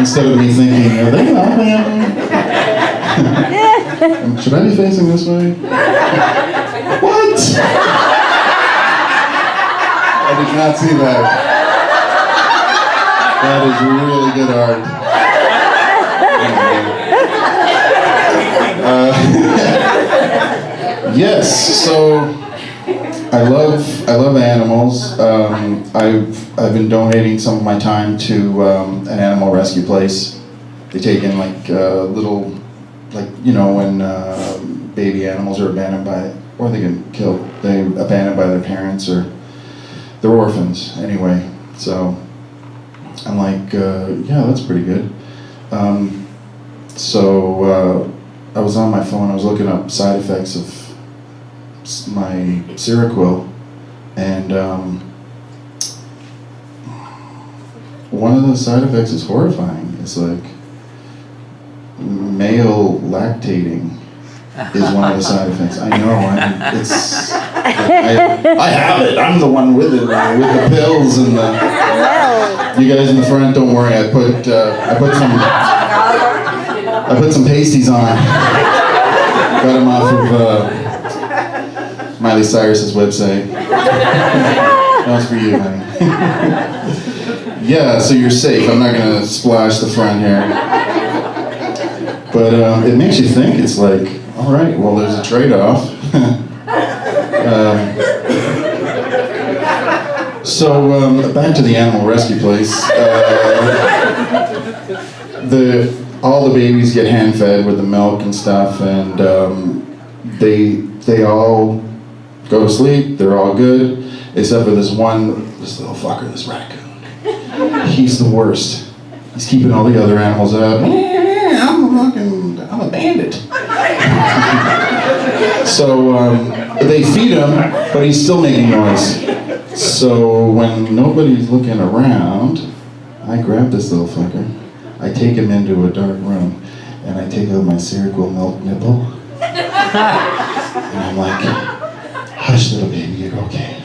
Speaker 1: instead of me thinking, are they laughing at me? Should I be facing this way? What? I did not see that. That is really good art. Yes, so I love animals. I've been donating some of my time to an animal rescue place. They take in like little, like, you know, when baby animals are abandoned by, or they get killed, they're abandoned by their parents, or they're orphans anyway. So I'm like, yeah, that's pretty good. So I was on my phone, I was looking up side effects of my Seroquel, and one of the side effects is horrifying. It's like male lactating is one of the side effects. I know, I have it. I'm the one with it, with the pills and the. You guys in the front, don't worry. I put some pasties on. Got them off of Miley Cyrus's website. That was for you, honey. Yeah, so you're safe. I'm not gonna splash the front here. But it makes you think. It's like, all right, well, there's a trade-off. So back to the animal rescue place. All the babies get hand-fed with the milk and stuff, and they all go to sleep. They're all good, except for this little fucker, this raccoon. He's the worst. He's keeping all the other animals up. I'm a bandit. So they feed him, but he's still making noise. So when nobody's looking around, I grab this little fucker. I take him into a dark room, and I take out my Seroquel milk nipple, and I'm like, hush, little baby, you're okay.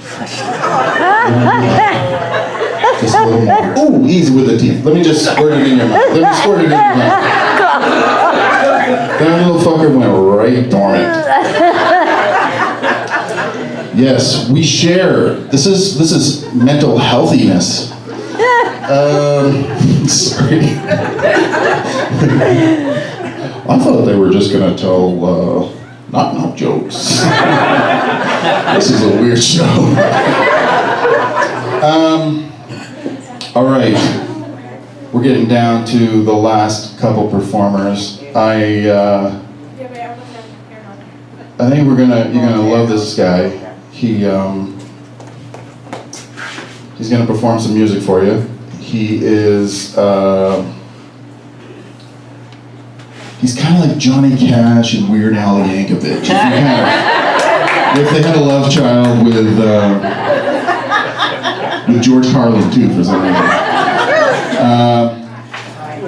Speaker 1: Just a little more. Ooh, easy with the teeth. Let me just squirt it in your mouth. Let me squirt it in your mouth. That little fucker went right dormant. Yes, we share. This is mental healthiness. Sorry. I thought they were just gonna tell knock-knock jokes. This is a weird show. All right, we're getting down to the last couple performers. I think you're gonna love this guy. He's gonna perform some music for you. He is, he's kind of like Johnny Cash and Weird Al Yankovic. If they had a love child with George Carlin too, for some reason.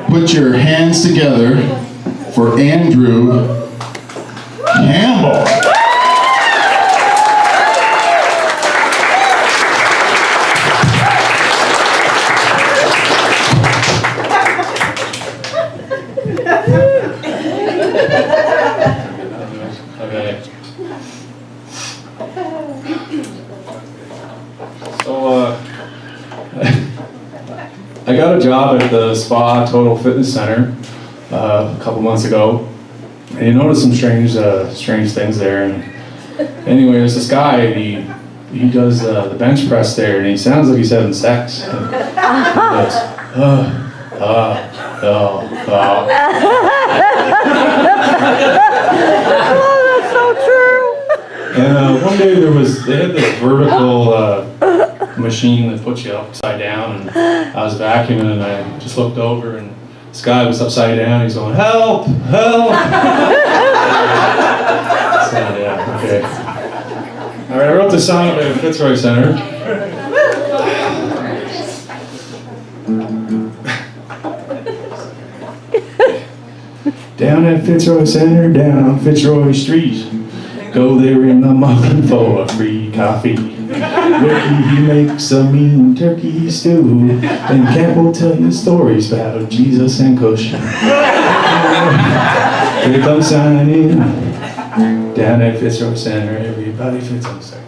Speaker 1: Put your hands together for Andrew Campbell.
Speaker 5: I got a job at the Spa Total Fitness Center a couple months ago, and you noticed some strange things there. And anyway, there's this guy, and he does the bench press there, and he sounds like he's having sex. And he goes,
Speaker 7: That's so true.
Speaker 5: And one day they had this vertical machine that puts you upside down, and I was vacuuming, and I just looked over, and this guy was upside down. He's going, "Help! Help!" So, yeah, okay. All right, I wrote this song at the Fitzroy Center. Down at Fitzroy Center, down on Fitzroy Street. Go there in the morning for a free coffee. Ricky, he makes a mean turkey stew. And Campbell tell you stories about Jesus and Kush. Here comes signing in. Down at Fitzroy Center, everybody fits on the center.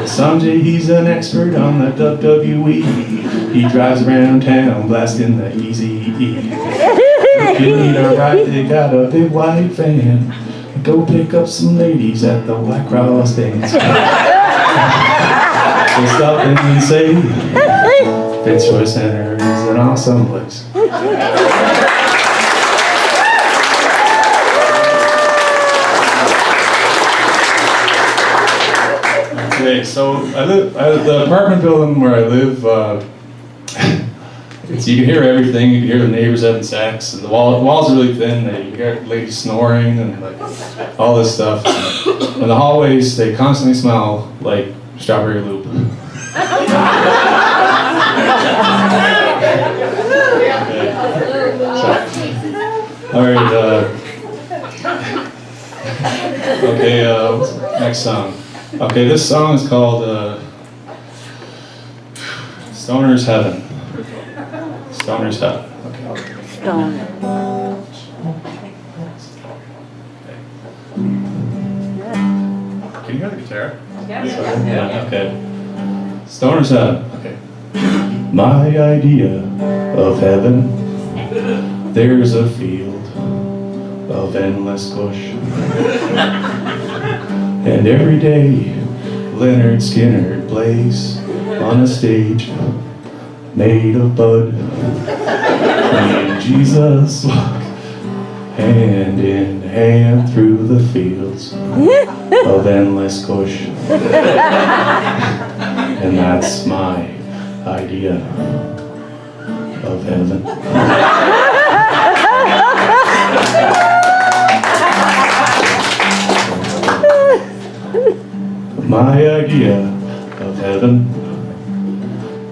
Speaker 5: Sanjay, he's an expert on the WWE. He drives around town blasting the Eazy-E. If you need a ride, they got a big white van. Go pick up some ladies at the White Cross dance. So stop in and say, Fitzroy Center is an awesome place. Okay, so the apartment building where I live, you can hear everything. You can hear the neighbors having sex, and the walls are really thin. You hear ladies snoring and like all this stuff. And the hallways, they constantly smell like strawberry loop. Okay. So, all right. Okay. What's the next song? Okay, this song is called Stoner's Heaven. Stoner's Heaven. Okay.
Speaker 7: Stone.
Speaker 5: Can you hear the guitar? Yeah. Okay. Stoner's Heaven. Okay. My idea of heaven, there's a field of endless bush. And every day, Leonard Skinner plays on a stage made of bud. Me and Jesus walk hand in hand through the fields of endless kush. And that's my idea of heaven. My idea of heaven,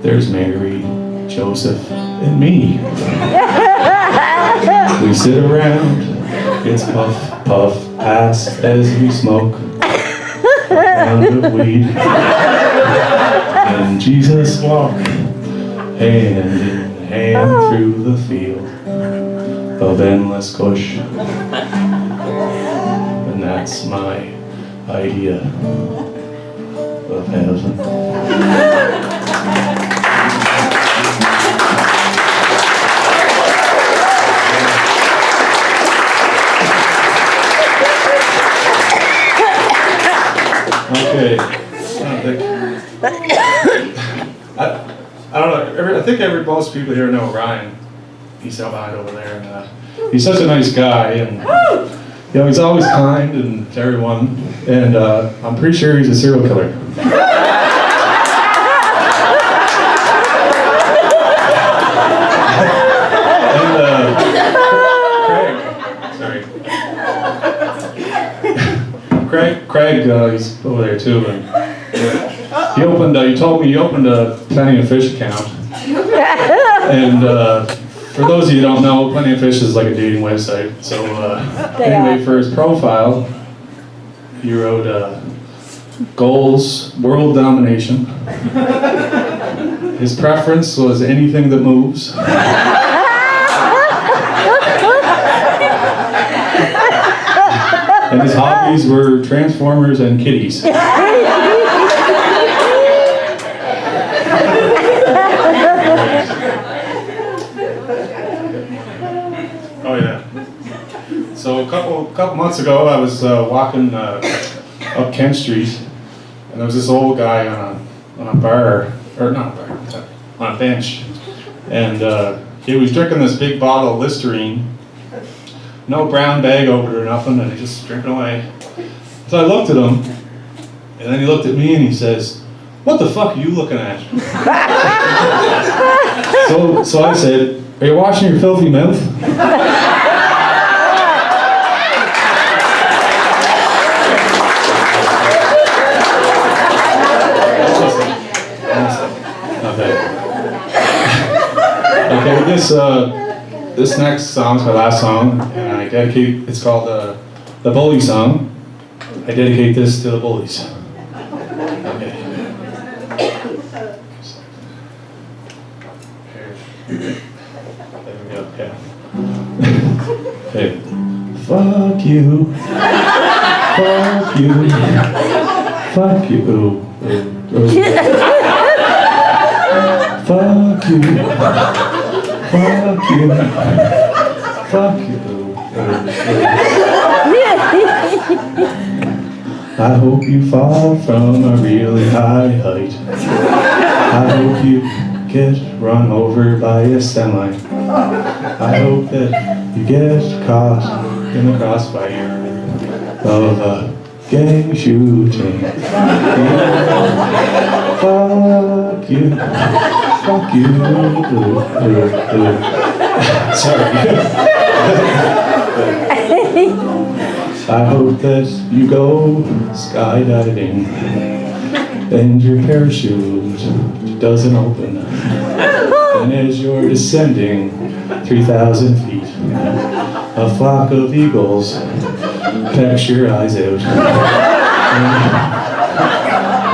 Speaker 5: there's Mary, Joseph, and me. We sit around, it's puff, puff, pass as we smoke a pound of weed. And Jesus walk hand in hand through the field of endless kush. And that's my idea of heaven. Okay. I don't know. I think most people here know Ryan. He's out behind over there, and he's such a nice guy, and he's always kind and to everyone. And I'm pretty sure he's a serial killer. Craig, he's over there too, and he opened. He told me he opened a Plenty of Fish account. And for those of you who don't know, Plenty of Fish is like a dating website. So anyway, for his profile, he wrote goals, world domination. His preference was anything that moves. And his hobbies were Transformers and kitties. Oh yeah. So a couple months ago, I was walking up Kent Street, and there was this old guy on a bar, or not a bar, on a bench, and he was drinking this big bottle of Listerine, no brown bag over it or nothing, and he just drinking away. So I looked at him, and then he looked at me and he says, "What the fuck are you looking at?" So I said, "Are you washing your filthy mouth?" Okay, this next song is my last song, and I dedicate. It's called the Bully Song. I dedicate this to the bullies. Okay. There we go. Yeah. Okay. Fuck you. Fuck you. Fuck you. Fuck you. Fuck you. Fuck you. I hope you fall from a really high height. I hope you get run over by a semi. I hope that you get caught in the crossfire of a gang shooting. Fuck you. Fuck you. Sorry. I hope that you go skydiving and your parachute doesn't open. And as you're descending 3,000 feet, a flock of eagles pecks your eyes out.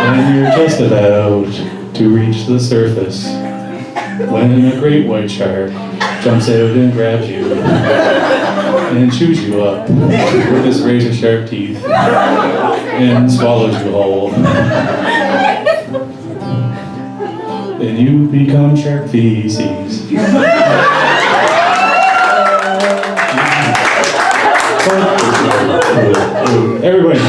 Speaker 5: And you're just about to reach the surface when a great white shark jumps out and grabs you and chews you up with his razor sharp teeth and swallows you whole. And you become shark feces. Everybody.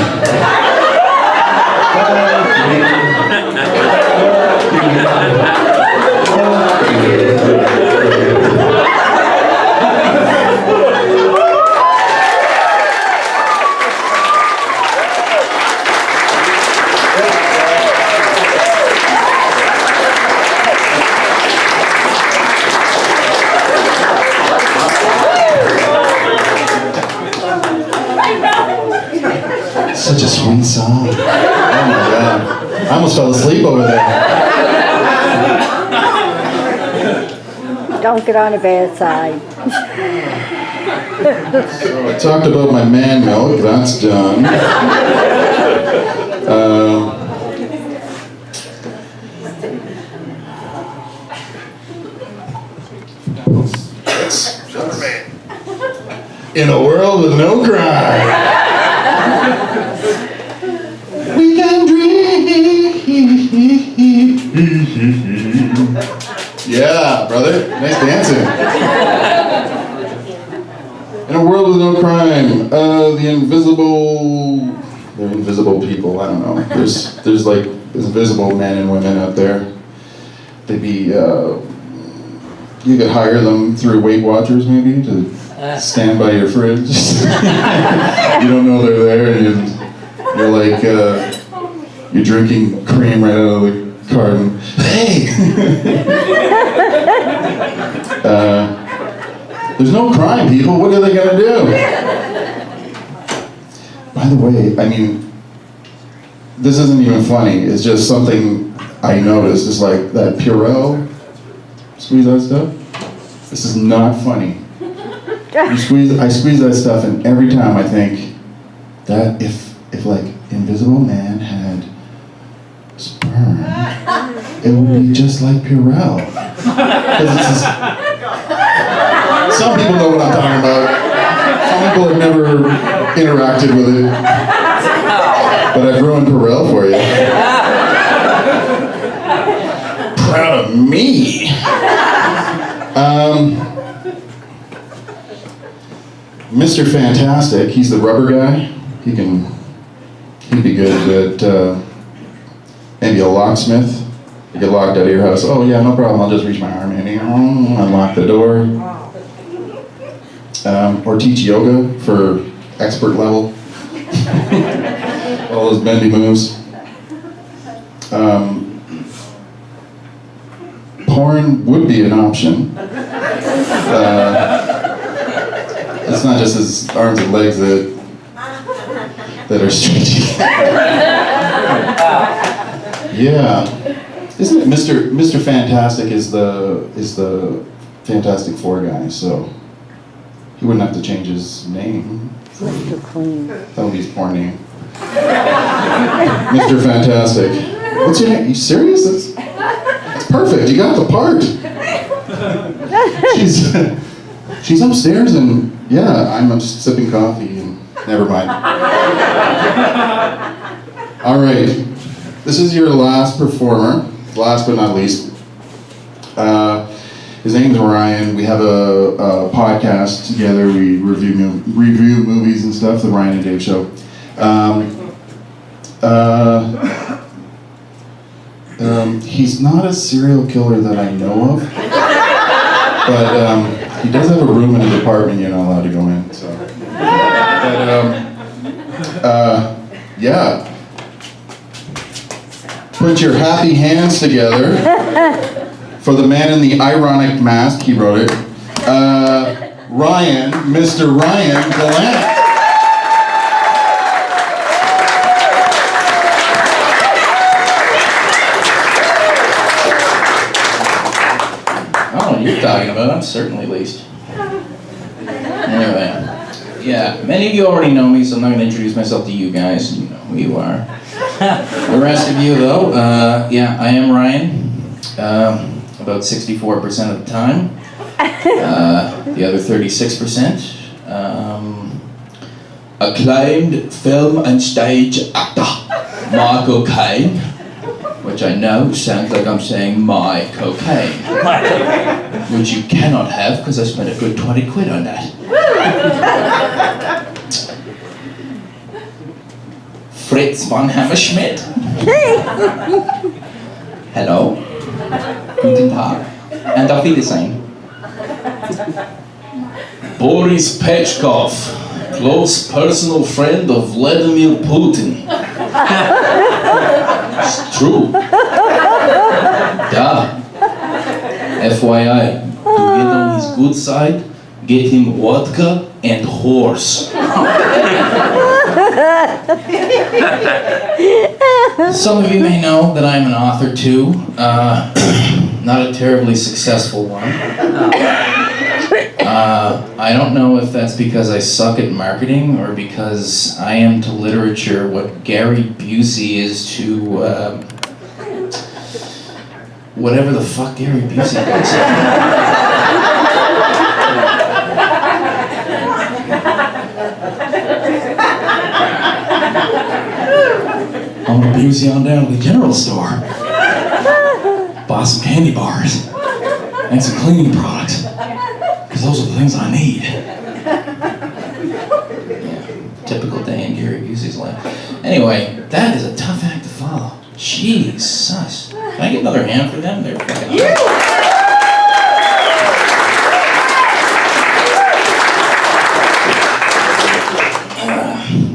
Speaker 1: Such a sweet song. Oh my God. I almost fell asleep over there.
Speaker 7: Don't get on the bad side.
Speaker 1: So I talked about my man milk, that's done. In a world with no crime, we can dream. Yeah, brother, nice dancing. In a world with no crime, they're invisible people, I don't know. There's like invisible men and women out there. They'd be, you could hire them through Weight Watchers maybe to stand by your fridge. You don't know they're there, and you're like, you're drinking cream right out of the carton. Hey! There's no crime, people. What are they gonna do? By the way, I mean, this isn't even funny. It's just something I noticed. It's like that Purell, squeeze that stuff. This is not funny. I squeeze that stuff, and every time I think that if like Invisible Man had sperm, it would be just like Purell. Some people know what I'm talking about. Some people have never interacted with it. But I've ruined Perel for you. Proud of me. Mr. Fantastic, he's the rubber guy. He'd be good at maybe a locksmith. You get locked out of your house. Oh yeah, no problem. I'll just reach my arm in here, unlock the door. Or teach yoga for expert level. All those bendy moves. Porn would be an option. It's not just his arms and legs that are stretchy. Yeah. Isn't it Mr. Fantastic is the Fantastic Four guy, so he wouldn't have to change his name.
Speaker 7: Mr. Clean.
Speaker 1: That would be his porn name. Mr. Fantastic. What's your name? You serious? That's perfect. You got the part. She's upstairs and yeah, I'm just sipping coffee and never mind. All right. This is your last performer. Last but not least. His name is Ryan. We have a podcast together. We review movies and stuff, the Ryan and Dave Show. He's not a serial killer that I know of, but he does have a room in his apartment you're not allowed to go in. So, yeah. Put your happy hands together for the man in the ironic mask. He wrote it. Ryan, Mr. Ryan Gallant.
Speaker 8: You're talking about, I'm certainly least. Anyway, yeah, many of you already know me, so I'm not going to introduce myself to you guys. You know who you are. The rest of you, though, yeah, I am Ryan, about 64% of the time. The other 36%, acclaimed film and stage actor, Michael Caine, which I know sounds like I'm saying my cocaine, which you cannot have because I spent a good 20 quid on that. Fritz von Hammerschmidt. Hello. Guten Tag. And auf Wiedersehen. Boris Pechkov, close personal friend of Vladimir Putin. It's true. Duh. FYI, to get on his good side, get him vodka and horse. Some of you may know that I'm an author too. Not a terribly successful one. I don't know if that's because I suck at marketing or because I am to literature what Gary Busey is to whatever the fuck Gary Busey is. I'm gonna Busey on down to the general store. Buy some candy bars and some cleaning products. Because those are the things I need. Yeah, typical day in Gary Busey's life. Anyway, that is a tough act to follow. Jesus. Can I get another hand for them? They're fucking awesome.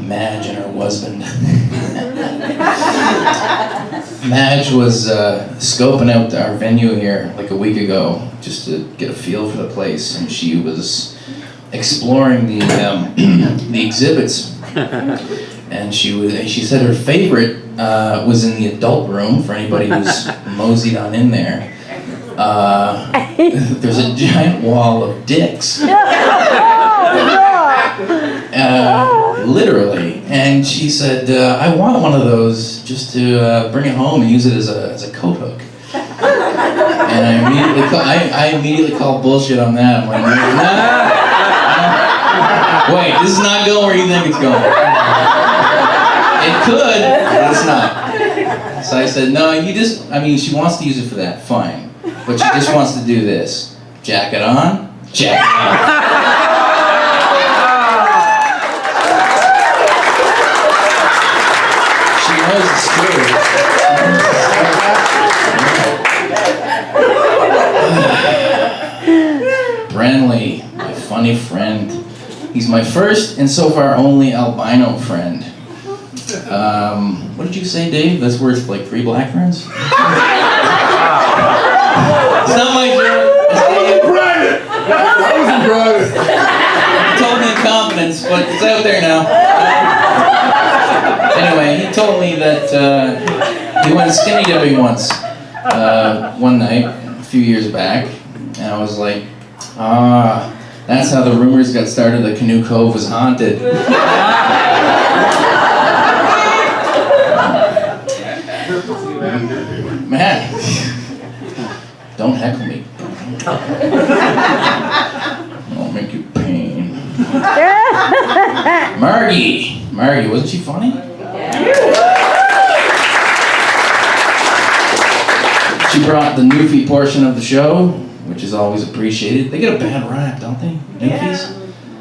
Speaker 8: Madge and her husband. Madge was scoping out our venue here like a week ago just to get a feel for the place, and she was exploring the the exhibits, and she said her favorite was in the adult room. For anybody who's moseyed on in there, there's a giant wall of dicks. Literally, and she said, I want one of those just to bring it home and use it as a coat hook. And I immediately called bullshit on that. I'm like, nah. Wait, this is not going where you think it's going. It could, but it's not. So I said, no, she wants to use it for that, fine. But she just wants to do this. Jack it on, jack it on. She knows it's true. Brenlae, my funny friend. He's my first and so far only albino friend. What did you say, Dave? That's worth like 3 black friends? It's not my joke. It's private. That wasn't private. He told me in confidence, but it's out there now. Anyway, he told me that he went skinny dipping once, one night, a few years back, and I was like, that's how the rumors got started that Canoe Cove was haunted. Man, don't heckle me. I'll make you pain. Margie, wasn't she funny? She brought the Newfie portion of the show, which is always appreciated. They get a bad rap, don't they? Newfies?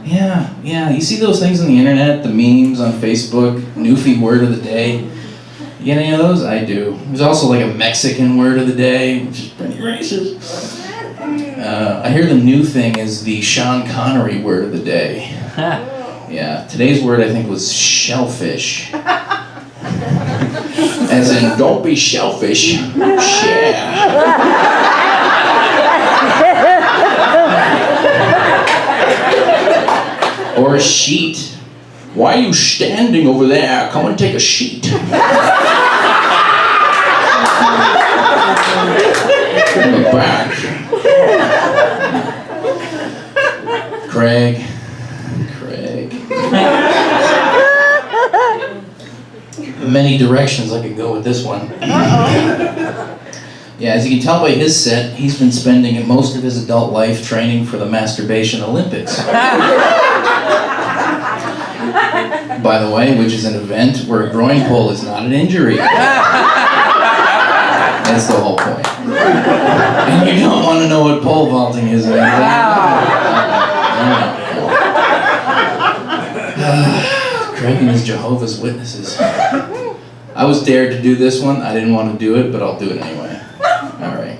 Speaker 8: Yeah. You see those things on the internet, the memes on Facebook, Newfie word of the day. You get any of those? I do. There's also like a Mexican word of the day, which is pretty racist. I hear the new thing is the Sean Connery word of the day. Yeah, today's word I think was shellfish. As in, don't be shellfish. Share. Or a sheet. Why are you standing over there? Come and take a sheet. Come back. Craig. Many directions I could go with this one. Yeah, as you can tell by his set, he's been spending most of his adult life training for the Masturbation Olympics. By the way, which is an event where a groin pull is not an injury. That's the whole point. And you don't want to know what pole vaulting is. Craig and his Jehovah's Witnesses. I was dared to do this one. I didn't want to do it, but I'll do it anyway. All right.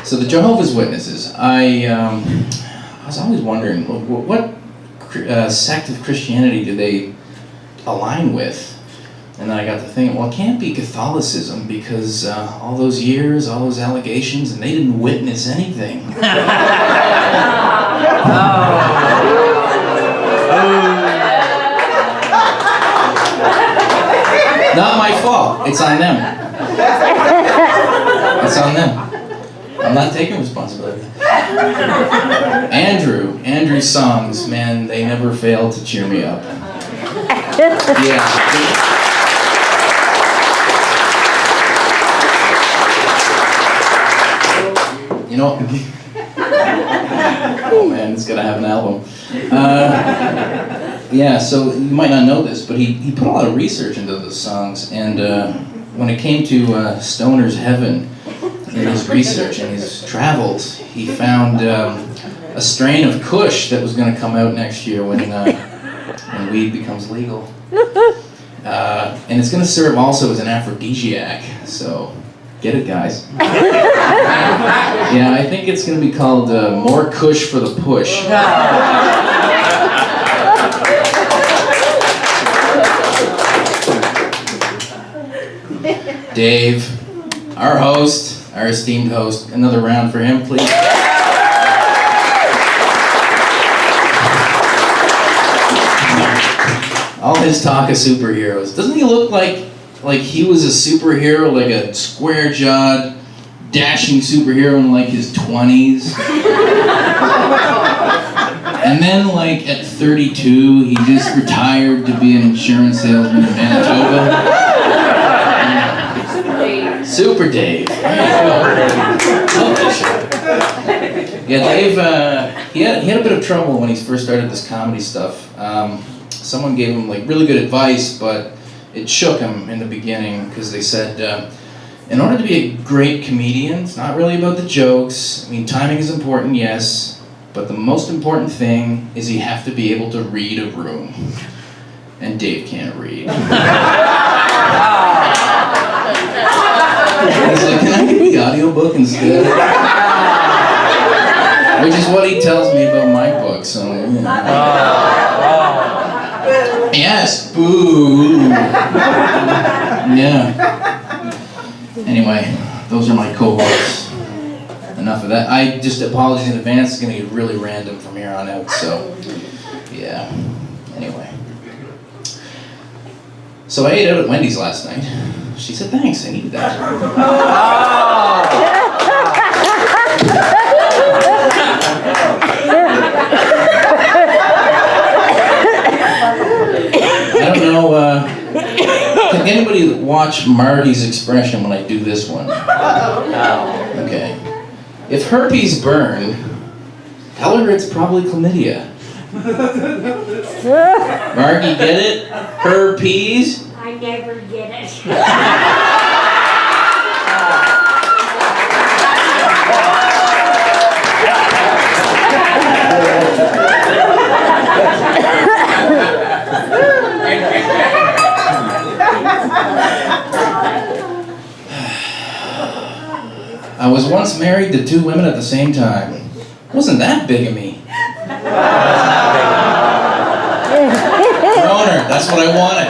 Speaker 8: So the Jehovah's Witnesses. I was always wondering, what sect of Christianity do they align with? And then I got to thinking, well, it can't be Catholicism because all those years, all those allegations, and they didn't witness anything. Not my fault. It's on them. It's on them. I'm not taking responsibility. Andrew's songs, man, they never fail to cheer me up. Yeah. You know, oh man, it's gonna have an album. Yeah, so you might not know this, but he put a lot of research into those songs, and when it came to Stoner's Heaven, in his research and his travels, he found a strain of Kush that was going to come out next year when weed becomes legal. And it's going to serve also as an aphrodisiac, so get it, guys. Yeah, I think it's going to be called More Kush for the Push. Dave, our host, our esteemed host, another round for him, please. All his talk of superheroes. Doesn't he look like he was a superhero, like a square-jawed, dashing superhero in like his 20s? And then like at 32, he just retired to be an insurance salesman in Manitoba. Super Dave. There you go. Love this show. Yeah, Dave, he had a bit of trouble when he first started this comedy stuff. Someone gave him like really good advice, but it shook him in the beginning because they said, in order to be a great comedian, it's not really about the jokes. I mean, timing is important, yes, but the most important thing is you have to be able to read a room. And Dave can't read. He's like, can I get the audiobook instead? Which is what he tells me about my book, so, you know. Yes, boo. Yeah. Anyway, those are my cohorts. Enough of that. I just apologize in advance. It's going to get really random from here on out, so, yeah. Anyway. So I ate out at Wendy's last night. She said, thanks, I needed that. I don't know, can anybody watch Margie's expression when I do this one? Okay. If herpes burn, tell her it's probably chlamydia. Margie, get it? Herpes?
Speaker 4: I never get it.
Speaker 8: I was once married to 2 women at the same time. Wasn't that bigamy? Kroner, that's what I wanted.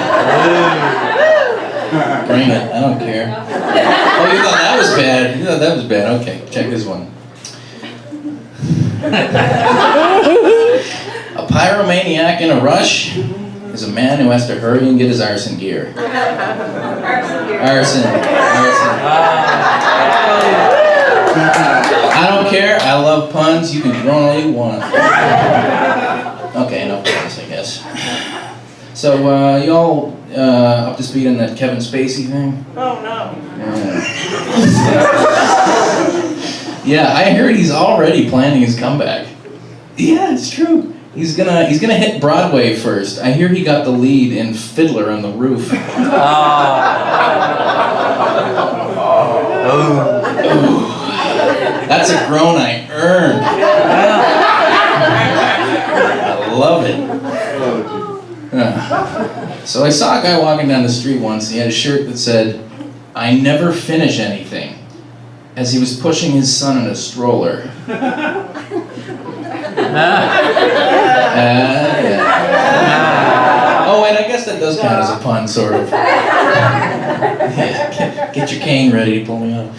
Speaker 8: Bring it, I don't care. Oh, you thought that was bad? You thought that was bad? Okay, check this one. A pyromaniac in a rush is a man who has to hurry and get his arson gear. Arson. I don't care, I love puns, you can groan all you want. Okay, no puns, I guess. So, y'all up to speed on that Kevin Spacey thing?
Speaker 7: Oh, no.
Speaker 8: Yeah, I heard he's already planning his comeback. Yeah, it's true. He's gonna hit Broadway first. I hear he got the lead in Fiddler on the Roof. That's a groan I earned. I love it. So I saw a guy walking down the street once. He had a shirt that said, "I never finish anything," as he was pushing his son in a stroller. Yeah. Oh, wait, I guess that does count as a pun, sort of. Yeah, get your cane ready to pull me up.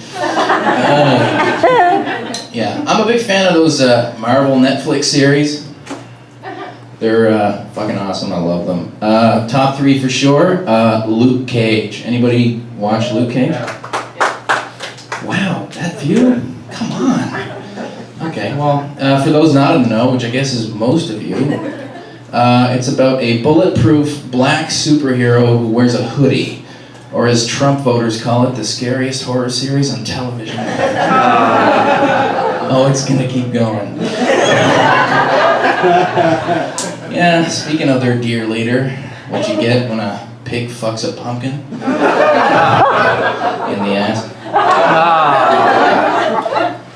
Speaker 8: Yeah, I'm a big fan of those Marvel Netflix series. They're fucking awesome, I love them. Top 3 for sure, Luke Cage. Anybody watch Luke Cage? Wow, that view? Come on. Okay, well, for those not in the know, which I guess is most of you, it's about a bulletproof black superhero who wears a hoodie, or as Trump voters call it, the scariest horror series on television. Oh, it's gonna keep going. Yeah, speaking of their dear leader, what you get when a pig fucks a pumpkin? In the ass.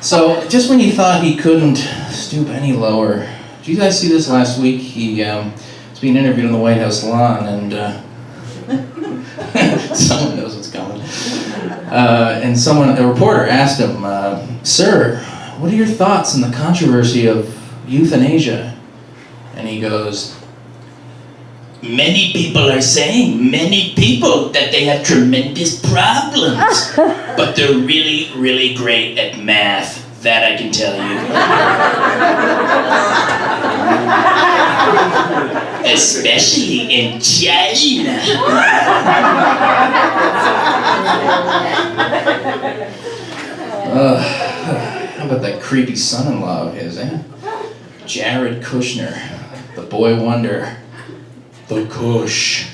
Speaker 8: So, just when you thought he couldn't stoop any lower, did you guys see this last week? He was being interviewed on the White House lawn, and someone knows what's coming. And a reporter asked him, "Sir, what are your thoughts on the controversy of euthanasia?" And he goes, "Many people are saying, many people, that they have tremendous problems, but they're really, really great at math. That I can tell you." Especially in China. How about that creepy son-in-law of his, eh? Jared Kushner, the boy wonder, the Kush.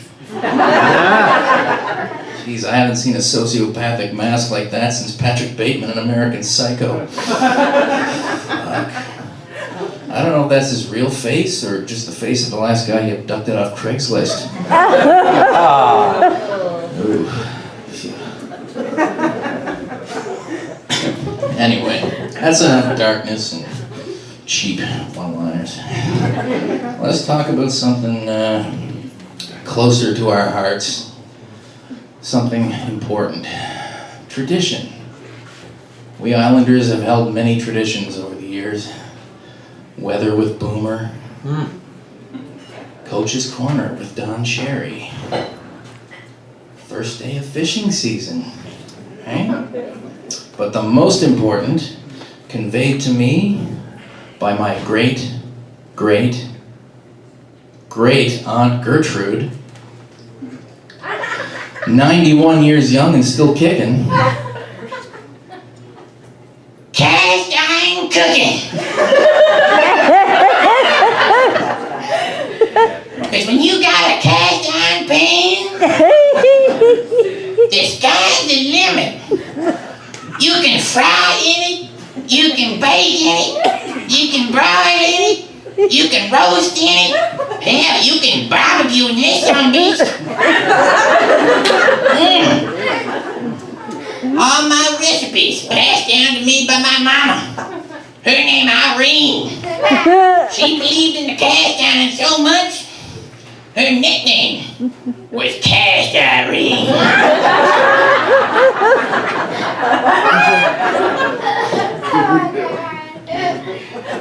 Speaker 8: Jeez, I haven't seen a sociopathic mask like that since Patrick Bateman in American Psycho. I don't know if that's his real face or just the face of the last guy he abducted off Craigslist. Ooh. Anyway, that's enough darkness and cheap one-liners. Let's talk about something closer to our hearts. Something important. Tradition. We Islanders have held many traditions over the years. Weather with Boomer. Coach's Corner with Don Cherry. First day of fishing season. Right? But the most important, conveyed to me by my great Aunt Gertrude, 91 years young and still kicking. Cast iron cooking. Because when you got a cast iron pan, the sky's the limit. You can fry in it, you can bake in it, you can broil in it, you can roast in it, hell, you can barbecue in this on this. All my recipes passed down to me by my mama. Her name Irene. She believed in the cast iron so much, her nickname was Cast Irene.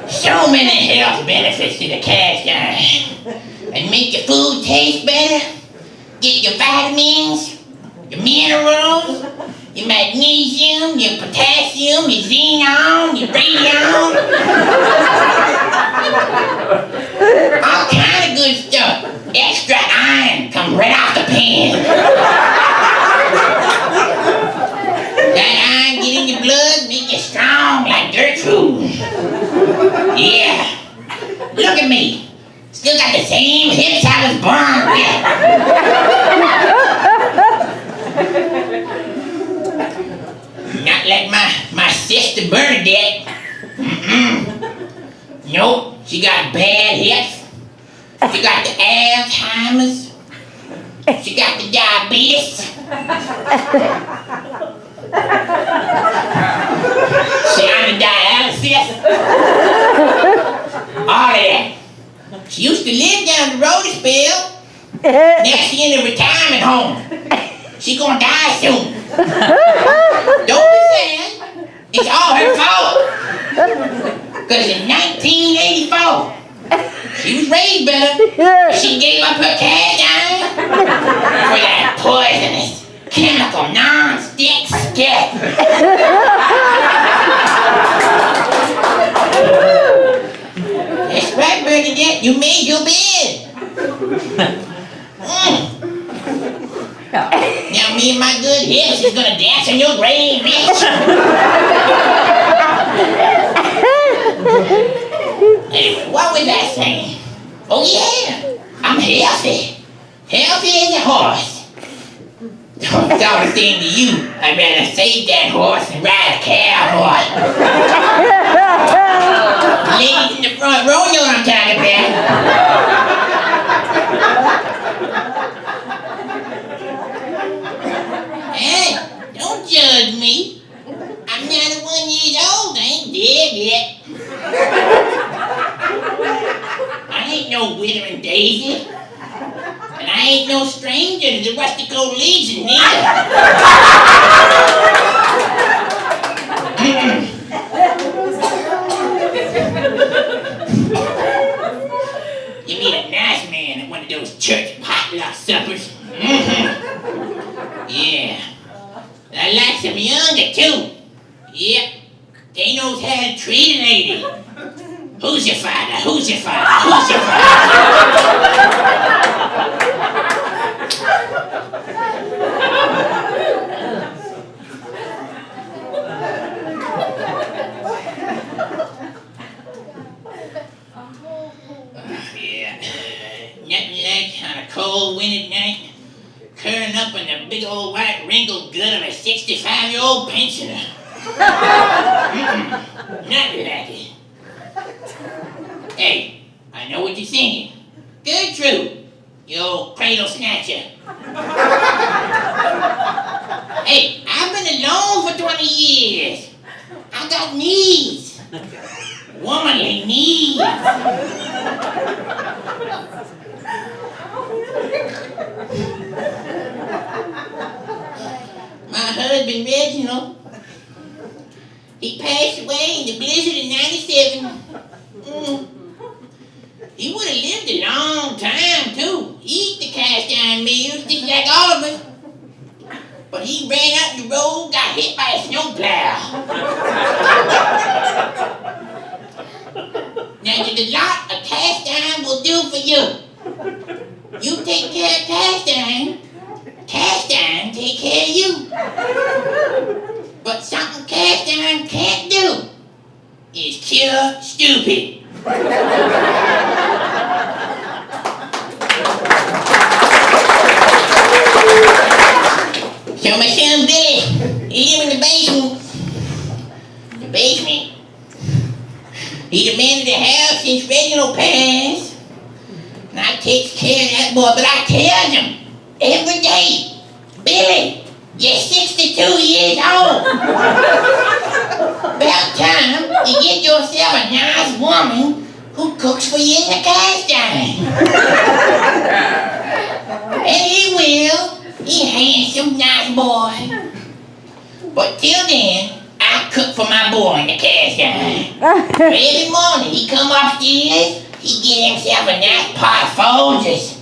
Speaker 8: So many health benefits to the cast iron. And make your food taste better, get your vitamins, your minerals, your magnesium, your potassium, your xenon, your radium. All kind of good stuff. Extra iron comes right off the pan. That iron get in your blood, make you strong like Gertrude. Yeah. Look at me. Still got the same hips I was born with. Not like my sister Bernadette. Nope, she got bad hips. She got the Alzheimer's. She got the diabetes. She on the dialysis. All of that. She used to live down the road a spell. Now she in a retirement home. She gonna die soon. Don't be sad. It's all her fault. Cause in 1984, she was raised better. She gave up her cast iron for that poisonous, chemical, non-stick skit. That's right, Bernadette. You made your bed. Now me and my good hips is gonna dance in your grave, bitch. Anyway, what was I saying? Oh yeah, I'm healthy. Healthy as a horse. It's all the same to you. I'd rather save that horse and ride a cowboy. Ladies in the front row, you know what I'm talking about. Hey, don't judge me. I'm 91 years old. I ain't dead yet. I ain't no withering daisy. And I ain't no stranger to the rustico legion neither. You meet a nice man at one of those church potluck suppers. Yeah. And I like some younger too. Yep. They knows how to treat a lady. Who's your father? Who's your father? Who's your father? Yeah. Nothing like on a cold winter night, curling up in the big old white wrinkled gut of a 65-year-old pensioner. Nothing like it.
Speaker 9: Hey, I know what you're thinking. Gertrude, you old cradle snatcher. Hey, I've been alone for 20 years. I got needs. Womanly needs. My husband, Reginald, he passed away in the blizzard of 97. He would have lived a long time, too. He eat the cast iron meals just like all of us. But he ran out the road, got hit by a snowplow. Now, there's a lot a cast iron will do for you. You take care of cast iron take care of you. But something cast iron can't do is cure stupid. So my son Billy, he live in the basement. The basement. He the man of the house since Reginald passed. And I takes care of that boy, but I tell him every day, Billy, you're 62 years old. About time you get yourself a nice woman who cooks for you in the cast iron. And he will. He handsome, nice boy. But till then, I cook for my boy in the cast iron. Every morning he come upstairs, he get himself a nice pot of Folgers,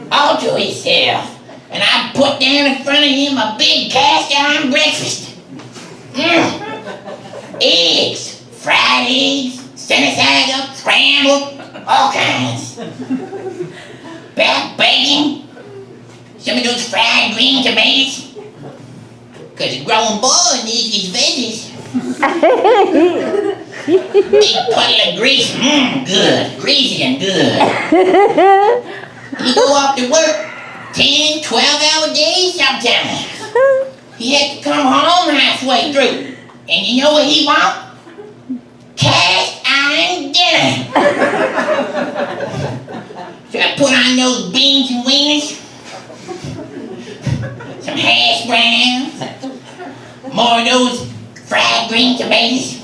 Speaker 9: all to himself. And I put down in front of him a big cast iron breakfast. Eggs, fried eggs, sunny side up, scrambled, all kinds. Back bacon, some of those fried green tomatoes. Cause a grown boy needs his veggies. Big puddle of grease, good, greasy and good. He go off to work 10, 12-hour days sometimes. He had to come home halfway through. And you know what he want? Cast iron dinner. So I put on those beans and wieners, some hash browns, more of those fried green tomatoes,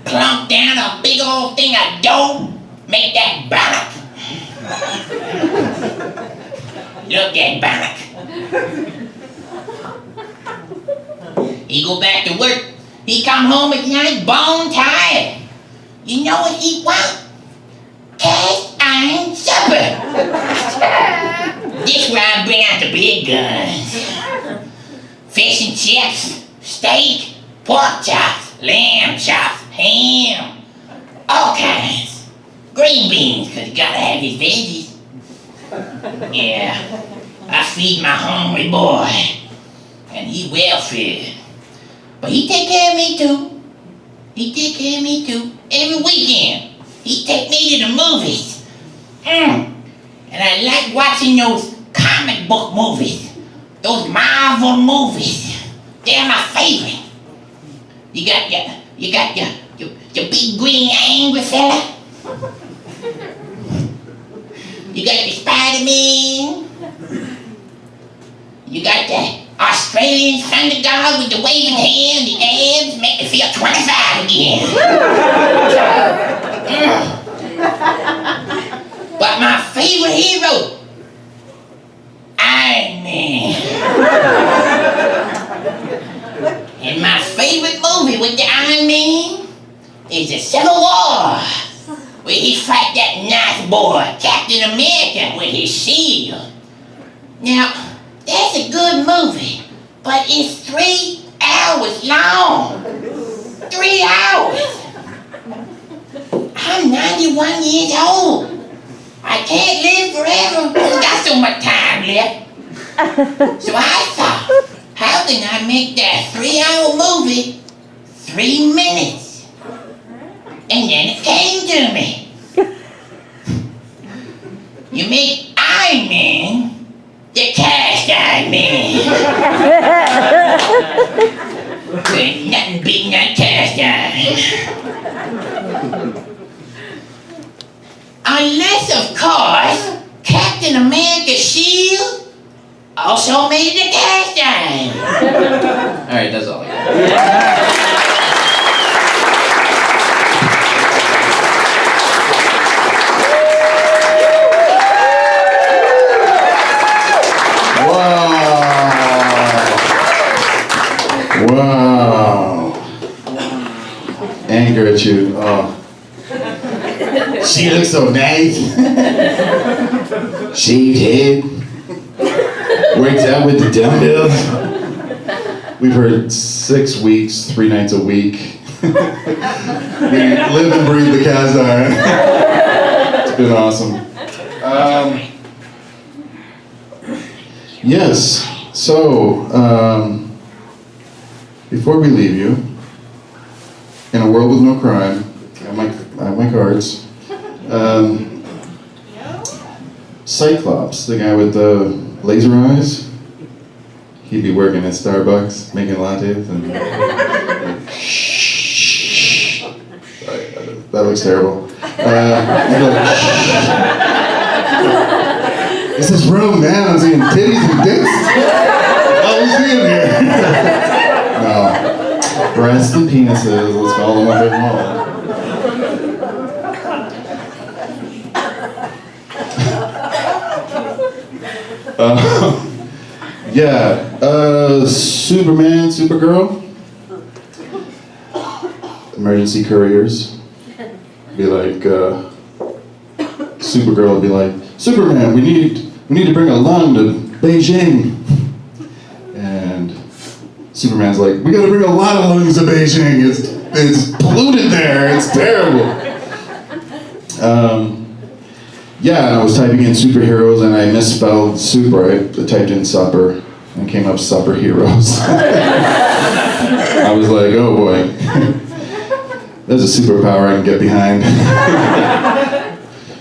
Speaker 9: plunk down a big old thing of dough, make that bannock. Look at bannock. He go back to work. He come home at night bone tired. You know what he want? Cast iron supper. This where I bring out the big guns. Fish and chips, steak, pork chops, lamb chops, ham, all kinds. Green beans, cause you gotta have his veggies. Yeah, I feed my hungry boy, and he well fed. But he take care of me too. He take care of me too. Every weekend, he take me to the movies. And I like watching those comic book movies, those Marvel movies. They're my favorite. You got your big green angry fella. You got the Spider-Man. You got the Australian Thunder God with the waving hair and the abs make me feel 25 again. But my favorite hero, Iron Man. And my favorite movie with the Iron Man is the Civil War, where he fight that nice boy, Captain America, with his shield. Now, that's a good movie, but it's 3 hours long. 3 hours. I'm 91 years old. I can't live forever. I've got so much time left. So I thought, how can I make that 3-hour movie 3 minutes? And then it came to me. You make Iron Man the cast iron man. There's nothing beating that cast iron. Unless, of course, Captain America's shield also made the cast iron.
Speaker 8: Alright, that's all I got.
Speaker 1: Wow. Anger at you. Oh. She looks so nice. Shaved head. Works out with the dumbbells. We've heard 6 weeks, 3 nights a week. We live and breathe the cast iron. It's been awesome. Yes, so, before we leave you, in a world with no crime, I have my cards. Cyclops, the guy with the laser eyes, he'd be working at Starbucks, making lattes, and sorry, that looks terrible. This is room, man. I'm seeing titties and dicks. All we seeing here. No. Breasts and penises. Let's call them what they want. Superman, Supergirl. Emergency couriers. Be like, Supergirl would be like, Superman, we need to bring a lung to Beijing. And Superman's like, we gotta bring a lot of lungs to Beijing. It's polluted there. It's terrible. And I was typing in superheroes and I misspelled super. I typed in supper and it came up supper heroes. I was like, oh boy. There's a superpower I can get behind.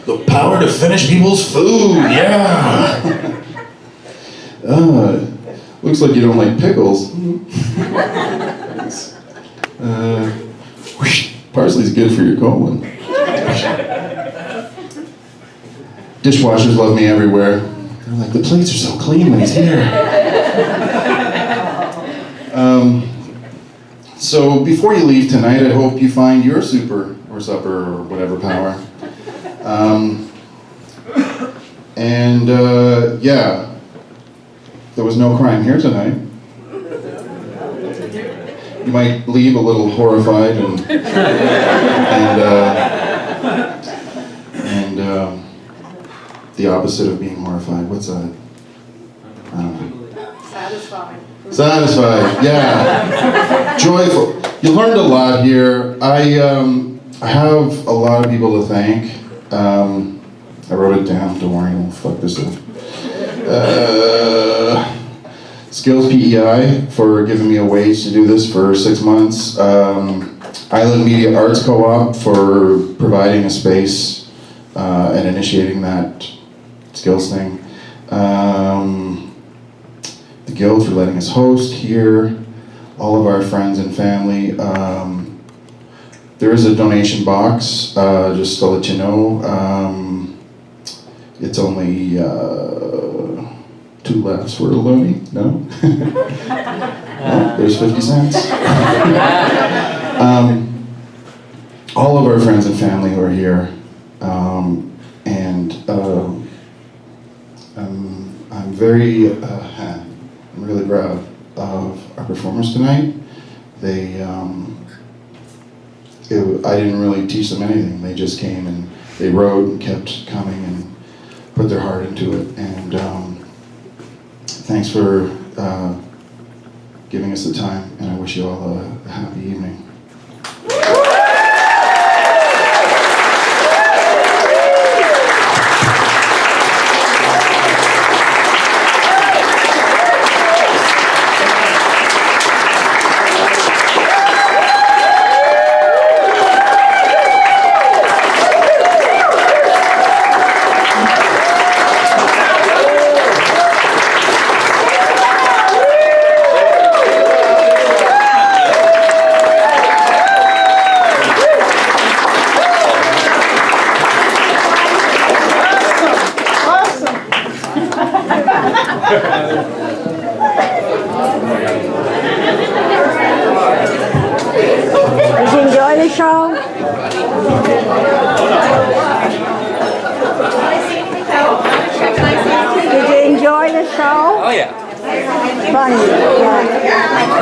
Speaker 1: The power to finish people's food, yeah! Looks like you don't like pickles. Parsley's good for your colon. Dishwashers love me everywhere. They're like, the plates are so clean when he's here. So before you leave tonight, I hope you find your super or supper or whatever power. There was no crime here tonight. You might leave a little horrified and the opposite of being horrified. What's that? I don't know. Satisfied, yeah. Joyful. You learned a lot here. I have a lot of people to thank. I wrote it down, don't worry, I won't fuck this up. Skills PEI for giving me a wage to do this for 6 months. Island Media Arts Co-op for providing a space and initiating that skills thing. The Guild for letting us host here. All of our friends and family. There is a donation box, just to let you know. It's only 2 laughs for a loony, no? Oh, there's 50 cents. All of our friends and family who are here, I'm very, I'm really proud of our performers tonight. I didn't really teach them anything. They just came and they wrote and kept coming and put their heart into it. And thanks for giving us the time, and I wish you all a happy evening.
Speaker 7: Did you enjoy the show? Did you enjoy the show?
Speaker 10: Oh yeah.
Speaker 7: Funny. Yeah.